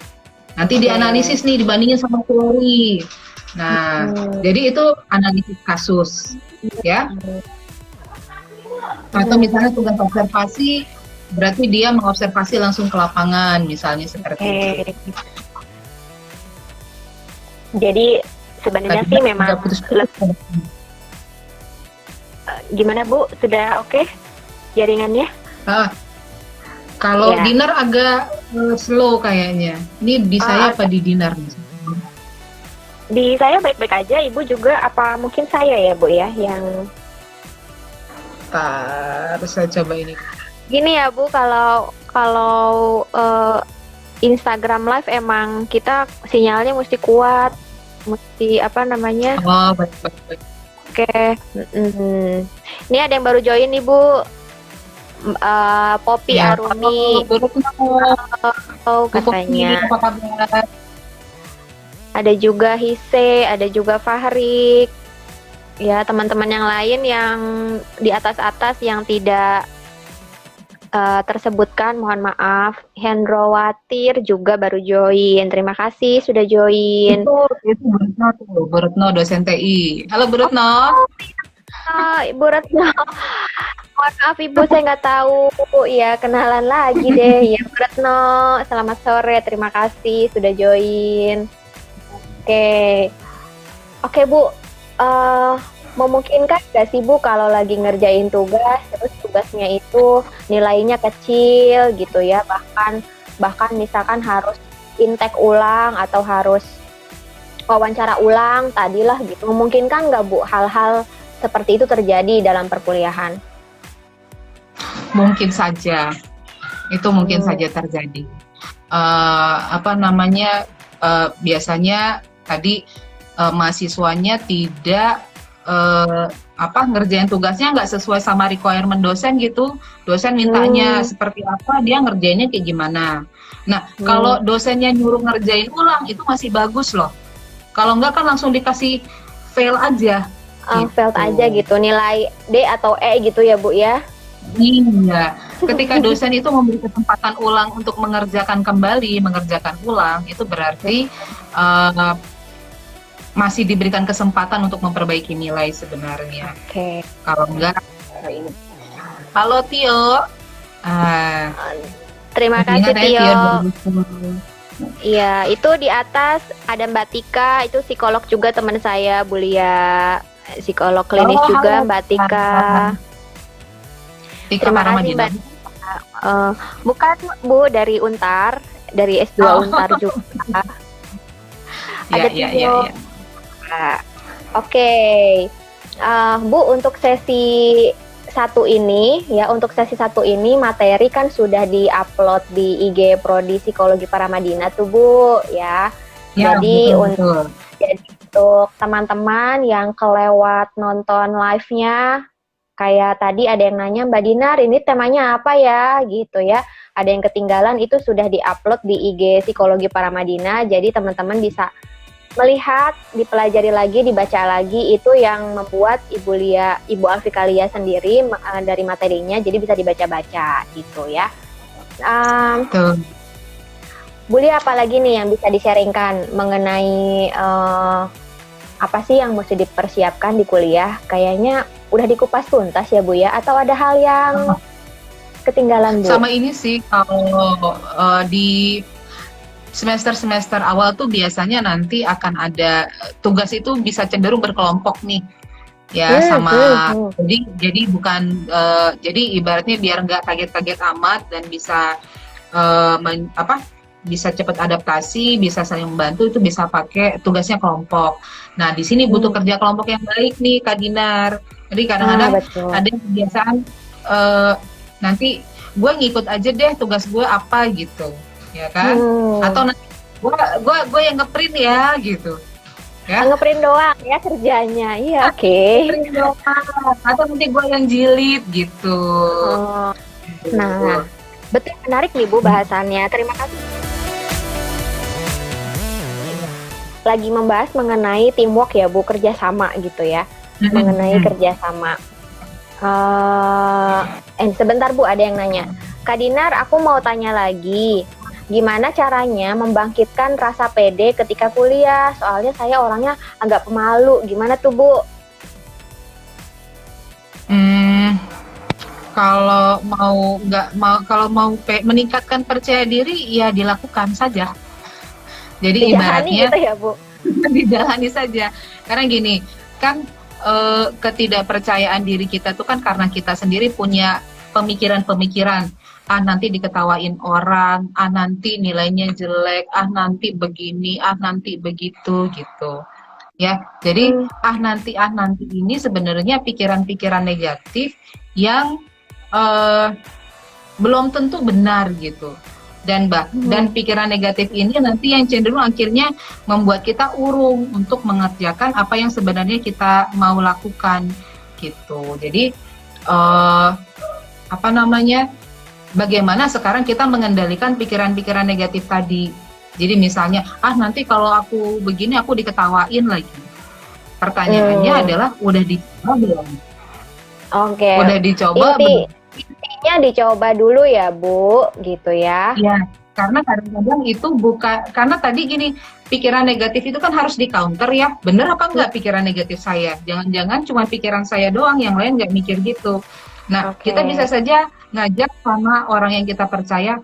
Nanti dianalisis nih dibandingin sama teori. Nah, jadi itu analisis kasus, ya. Atau misalnya tugas observasi, berarti dia mengobservasi langsung ke lapangan, misalnya seperti itu. Jadi sebenarnya sih memang gimana Bu? Sudah oke jaringannya? Kalau Dinar agak slow kayaknya. Ini di saya apa di Dinar? Di saya baik-baik aja, Ibu juga apa mungkin saya ya Bu ya yang saya coba ini. Gini ya Bu, kalau Instagram Live emang kita sinyalnya mesti kuat, mesti apa namanya? Oh, baik. Oke. Ini ada yang baru join nih Bu. Poppy ya, Arumi. Katanya. Apa kabar? Ada juga Hise, ada juga Fahrik. Ya, teman-teman yang lain yang di atas-atas yang tidak tersebutkan, mohon maaf. Hendrowatir juga baru join. Terima kasih sudah join. Itu Bu Retno, dosen TI. Halo Bu Retno. Ibu Retno. Mohon maaf Ibu, saya nggak tahu. Ya, kenalan lagi deh. Ya, Bu Retno, selamat sore. Terima kasih sudah join. Oke, oke Bu. Eh, Memungkinkan nggak sih Bu kalau lagi ngerjain tugas, terus tugasnya itu nilainya kecil gitu ya, bahkan misalkan harus intake ulang atau harus wawancara ulang tadilah gitu. Memungkinkan nggak Bu hal-hal seperti itu terjadi dalam perkuliahan? Mungkin saja, itu mungkin Hmm. saja terjadi. Apa namanya, biasanya tadi mahasiswanya tidak ngerjain tugasnya nggak sesuai sama requirement dosen gitu. Dosen mintanya seperti apa, dia ngerjainnya kayak gimana. Nah, kalau dosennya nyuruh ngerjain ulang itu masih bagus loh. Kalau nggak kan langsung dikasih fail aja. Failed aja gitu, nilai D atau E gitu ya Bu ya? Iya, ketika dosen itu memberi kesempatan ulang untuk mengerjakan ulang, itu berarti uh, masih diberikan kesempatan untuk memperbaiki nilai sebenarnya. Oke. Kalau enggak, halo Tio. Terima kasih Ingat ya, Tio. Tio. Iya, itu di atas ada Mbak Tika, itu psikolog juga teman saya, Bu Lia. Psikolog klinis juga halo. Mbak Tika. Tika Terima kasih Paramadina. Mbak. Bukan Bu, dari Untar, dari S2 Untar juga. Ada Iya. Tio. Oke. Bu, untuk sesi satu ini materi kan sudah di-upload di IG Prodi Psikologi Paramadina tuh Bu ya. Ya, Jadi betul. untuk teman-teman yang kelewat nonton live-nya, kayak tadi ada yang nanya, Mbak Dinar ini temanya apa ya gitu ya. Ada yang ketinggalan, itu sudah di-upload di IG Psikologi Paramadina. Jadi teman-teman bisa melihat, dipelajari lagi, dibaca lagi, itu yang membuat Ibu Alfika Lia sendiri dari materinya, jadi bisa dibaca-baca gitu ya. Bu Lia, apa lagi nih yang bisa di-sharingkan mengenai apa sih yang mesti dipersiapkan di kuliah? Kayaknya udah dikupas tuntas ya Bu ya, atau ada hal yang ketinggalan Bu? Sama ini sih, kalau di semester awal tuh biasanya nanti akan ada tugas itu bisa cenderung berkelompok nih ya, jadi bukan jadi ibaratnya biar nggak kaget-kaget amat dan bisa bisa cepat adaptasi, bisa saling membantu, itu bisa pakai tugasnya kelompok. Nah, di sini butuh kerja kelompok yang baik nih Kak Dinar. Jadi kadang-kadang ada kebiasaan nanti gue ngikut aja deh tugas gue apa gitu, ya kan? Atau nanti gue yang ngeprint ya gitu. Ya? Ngeprint doang ya kerjanya, iya oke. Atau nanti gue yang jilid gitu. Nah, betul, menarik nih Bu bahasannya. Terima kasih. Lagi membahas mengenai teamwork ya Bu, kerjasama gitu ya, mengenai kerjasama. Sebentar Bu, ada yang nanya. Kak Dinar, aku mau tanya lagi. Gimana caranya membangkitkan rasa pede ketika kuliah? Soalnya saya orangnya agak pemalu. Gimana tuh Bu? Kalau mau meningkatkan percaya diri ya dilakukan saja. Jadi ibaratnya gitu ya Bu? dijalani saja. Karena gini, kan ketidakpercayaan diri kita tuh kan karena kita sendiri punya pemikiran-pemikiran. Nanti diketawain orang, nanti nilainya jelek, nanti begini, nanti begitu gitu. Ya, jadi nanti ini sebenarnya pikiran-pikiran negatif yang belum tentu benar gitu. Dan pikiran negatif ini nanti yang cenderung akhirnya membuat kita urung untuk mengerjakan apa yang sebenarnya kita mau lakukan gitu. Jadi bagaimana sekarang kita mengendalikan pikiran-pikiran negatif tadi. Jadi misalnya, nanti kalau aku begini aku diketawain lagi. Pertanyaannya adalah udah dicoba belum? Oke. Udah dicoba Intinya dicoba dulu ya Bu, gitu ya. Iya, karena kadang-kadang itu karena tadi gini, pikiran negatif itu kan harus di counter ya. Bener apa enggak pikiran negatif saya? Jangan-jangan cuma pikiran saya doang, yang lain nggak mikir gitu. Nah, Oke. kita bisa saja ngajak sama orang yang kita percaya,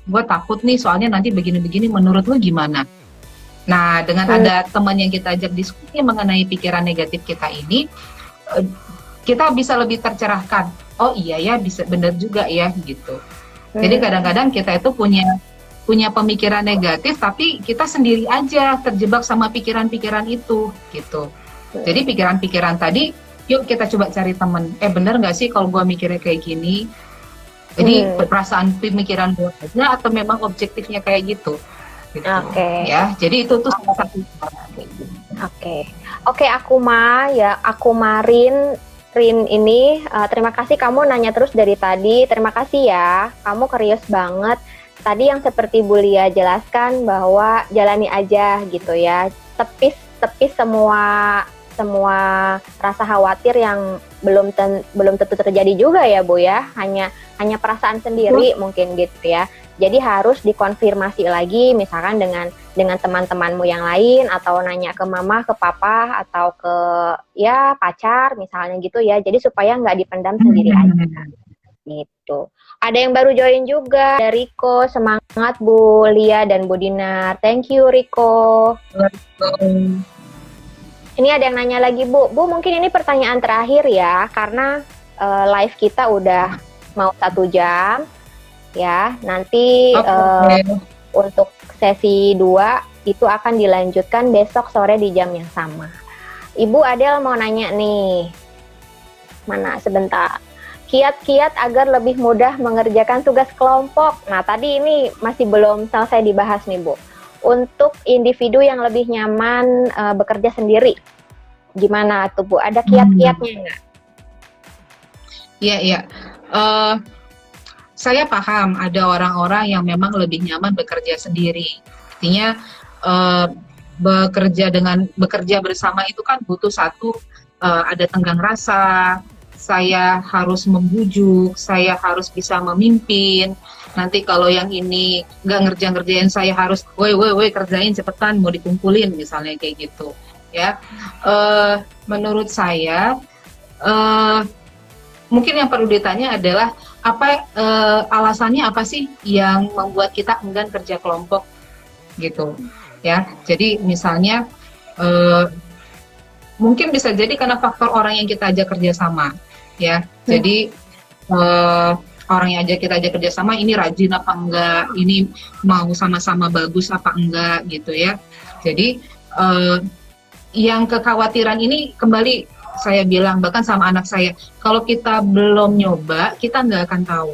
gue takut nih soalnya nanti begini-begini, menurut lu gimana? Nah, dengan Hmm, ada teman yang kita ajak diskusi mengenai pikiran negatif kita ini, eh, kita bisa lebih tercerahkan. Oh iya ya, bisa benar juga ya gitu. Jadi hmm, kadang-kadang kita itu punya punya pemikiran negatif, tapi kita sendiri aja terjebak sama pikiran-pikiran itu gitu. Jadi hmm, pikiran-pikiran tadi, yuk kita coba cari temen. Bener nggak sih kalau gue mikirnya kayak gini? Jadi hmm. perasaan pemikiran gue aja atau memang objektifnya kayak gitu? Gitu Oke. ya. Jadi itu tuh salah satu cara kayak gitu. Oke, oke aku ya aku Rin ini terima kasih kamu nanya terus dari tadi. Terima kasih ya, kamu curious banget. Tadi yang seperti Bu Lia jelaskan bahwa jalani aja gitu ya, tepis tepis semua rasa khawatir yang belum tentu terjadi juga ya Bu ya. Hanya perasaan sendiri mungkin gitu ya. Jadi harus dikonfirmasi lagi misalkan dengan teman-temanmu yang lain atau nanya ke mama, ke papa atau ke ya pacar misalnya gitu ya. Jadi supaya nggak dipendam sendiri aja gitu. Ada yang baru join juga dari Riko. Semangat Bu Lia dan Bu Dinar. Thank you Riko. Ini ada yang nanya lagi Bu. Bu mungkin ini pertanyaan terakhir ya karena live kita udah mau 1 jam ya. Nanti untuk sesi 2 itu akan dilanjutkan besok sore di jam yang sama. Ibu Adel mau nanya nih. Mana sebentar. Kiat-kiat agar lebih mudah mengerjakan tugas kelompok. Nah, tadi ini masih belum selesai dibahas nih, Bu. Untuk individu yang lebih nyaman bekerja sendiri. Gimana tuh, Bu? Ada kiat-kiatnya nggak? Iya, iya. Saya paham ada orang-orang yang memang lebih nyaman bekerja sendiri. Artinya bekerja bersama itu kan butuh satu ada tenggang rasa, saya harus membujuk, saya harus bisa memimpin. Nanti kalau yang ini nggak ngerjain saya harus, woi kerjain cepetan mau dikumpulin misalnya kayak gitu. Ya, menurut saya mungkin yang perlu ditanya adalah alasannya apa sih yang membuat kita enggan kerja kelompok gitu ya. Jadi misalnya mungkin bisa jadi karena faktor orang yang kita ajak kerjasama ya. Jadi orang yang kita ajak kerjasama ini rajin apa enggak, ini mau sama-sama bagus apa enggak gitu ya. Jadi yang kekhawatiran ini kembali saya bilang bahkan sama anak saya, kalau kita belum nyoba kita nggak akan tahu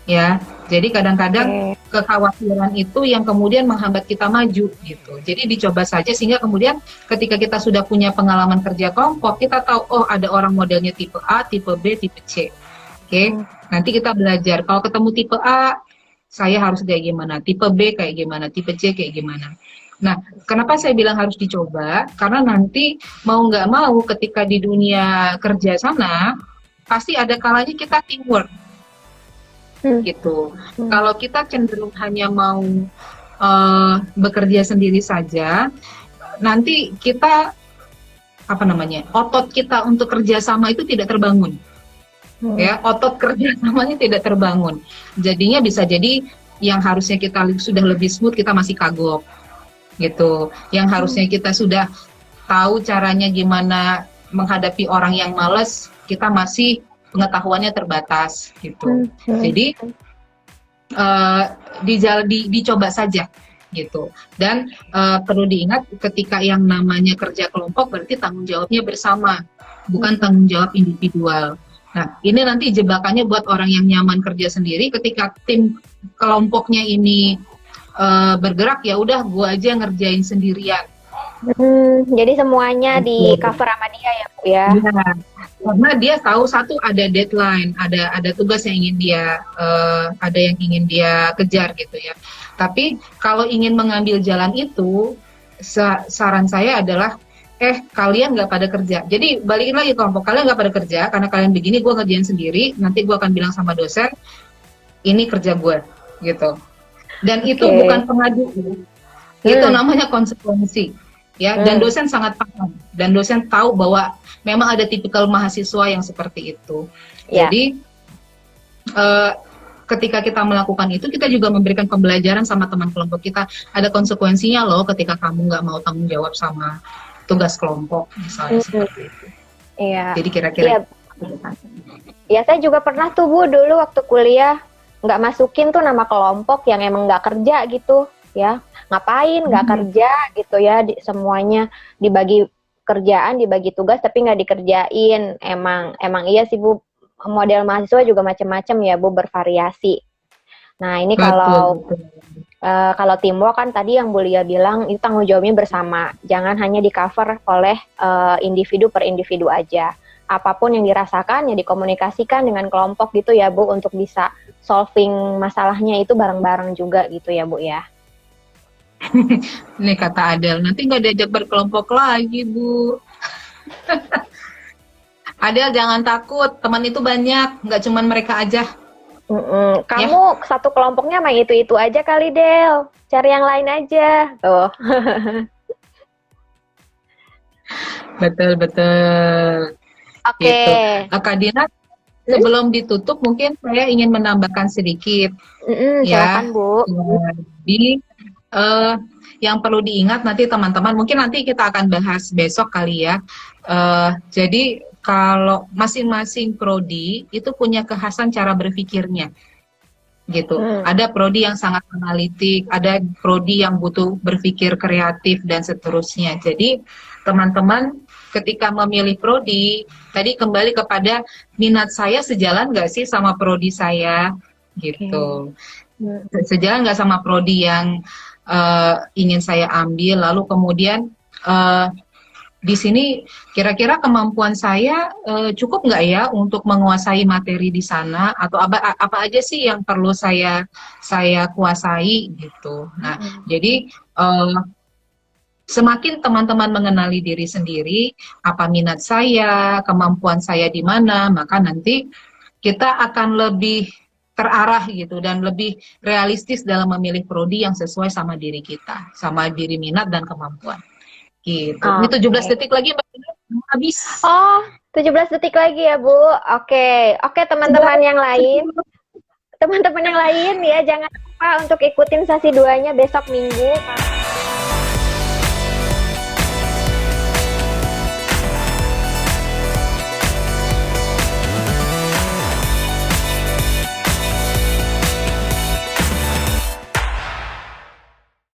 ya. Jadi kadang-kadang kekhawatiran itu yang kemudian menghambat kita maju gitu. Jadi dicoba saja sehingga kemudian ketika kita sudah punya pengalaman kerja kelompok, kita tahu oh ada orang modelnya tipe A, tipe B, tipe C. Oke, nanti kita belajar kalau ketemu tipe A saya harus kayak gimana, tipe B kayak gimana, tipe C kayak gimana. Nah, kenapa saya bilang harus dicoba? Karena nanti mau nggak mau ketika di dunia kerja sana pasti ada kalanya kita teamwork gitu. Kalau kita cenderung hanya mau bekerja sendiri saja, nanti kita otot kita untuk kerjasama itu tidak terbangun. Ya, otot kerjasamanya tidak terbangun. Jadinya bisa jadi yang harusnya kita sudah lebih smooth kita masih kagok gitu. Yang harusnya kita sudah tahu caranya gimana menghadapi orang yang malas, kita masih pengetahuannya terbatas gitu. Jadi dicoba saja gitu. Dan perlu diingat ketika yang namanya kerja kelompok berarti tanggung jawabnya bersama, bukan tanggung jawab individual. Nah, ini nanti jebakannya buat orang yang nyaman kerja sendiri ketika tim kelompoknya ini bergerak ya udah gue aja ngerjain sendirian. Jadi semuanya di cover sama dia ya Bu ya. Ya, karena dia tahu satu ada deadline, ada tugas yang ingin dia ada yang ingin dia kejar gitu ya. Tapi kalau ingin mengambil jalan itu, saran saya adalah kalian nggak pada kerja. Jadi balikin lagi kelompok kalian nggak pada kerja karena kalian begini, gue ngerjain sendiri. Nanti gue akan bilang sama dosen, ini kerja gue gitu. Dan itu bukan pengadu, itu namanya konsekuensi. ya, dan dosen sangat paham, dan dosen tahu bahwa memang ada tipikal mahasiswa yang seperti itu. Ya. Jadi ketika kita melakukan itu, kita juga memberikan pembelajaran sama teman kelompok kita. Ada konsekuensinya loh ketika kamu nggak mau tanggung jawab sama tugas kelompok, misalnya seperti itu. Iya. Jadi kira-kira. Ya, saya juga pernah tuh Bu dulu waktu kuliah nggak masukin tuh nama kelompok yang emang nggak kerja gitu, ya. Ngapain nggak kerja gitu ya, semuanya dibagi kerjaan, dibagi tugas tapi nggak dikerjain. Emang iya sih Bu, model mahasiswa juga macam-macam ya Bu, bervariasi. Nah ini kalau teamwork kan tadi yang Bu Lia bilang itu tanggung jawabnya bersama, jangan hanya di cover oleh individu per individu aja. Apapun yang dirasakan ya dikomunikasikan dengan kelompok gitu ya Bu, untuk bisa solving masalahnya itu bareng-bareng juga gitu ya Bu ya. Ini kata Adel, nanti nggak diajak berkelompok lagi Bu. Adel jangan takut, teman itu banyak, nggak cuma mereka aja. Kamu satu kelompoknya main itu aja kali Del, cari yang lain aja. Tuh. Betul. Oke. Gitu. Kak Dina, sebelum ditutup mungkin saya ingin menambahkan sedikit. Silakan Bu. Jadi yang perlu diingat nanti teman-teman, mungkin nanti kita akan bahas besok kali ya. Jadi kalau masing-masing prodi itu punya kekhasan cara berpikirnya, gitu. Ada prodi yang sangat analitik, ada prodi yang butuh berpikir kreatif dan seterusnya. Jadi teman-teman ketika memilih prodi, tadi kembali kepada minat saya sejalan nggak sih sama prodi saya, gitu. Sejalan nggak sama prodi yang ingin saya ambil, lalu kemudian di sini kira-kira kemampuan saya cukup nggak ya untuk menguasai materi di sana, atau apa aja sih yang perlu saya kuasai gitu. Nah, jadi semakin teman-teman mengenali diri sendiri, apa minat saya, kemampuan saya di mana, maka nanti kita akan lebih terarah gitu dan lebih realistis dalam memilih prodi yang sesuai sama diri kita, sama diri minat dan kemampuan. Gitu. Ini 17 detik lagi Mbak Dina, habis. Oh, 17 detik lagi ya Bu. Oke, teman-teman yang lain. Teman-teman yang lain ya, jangan lupa untuk ikutin sesi 2-nya besok Minggu.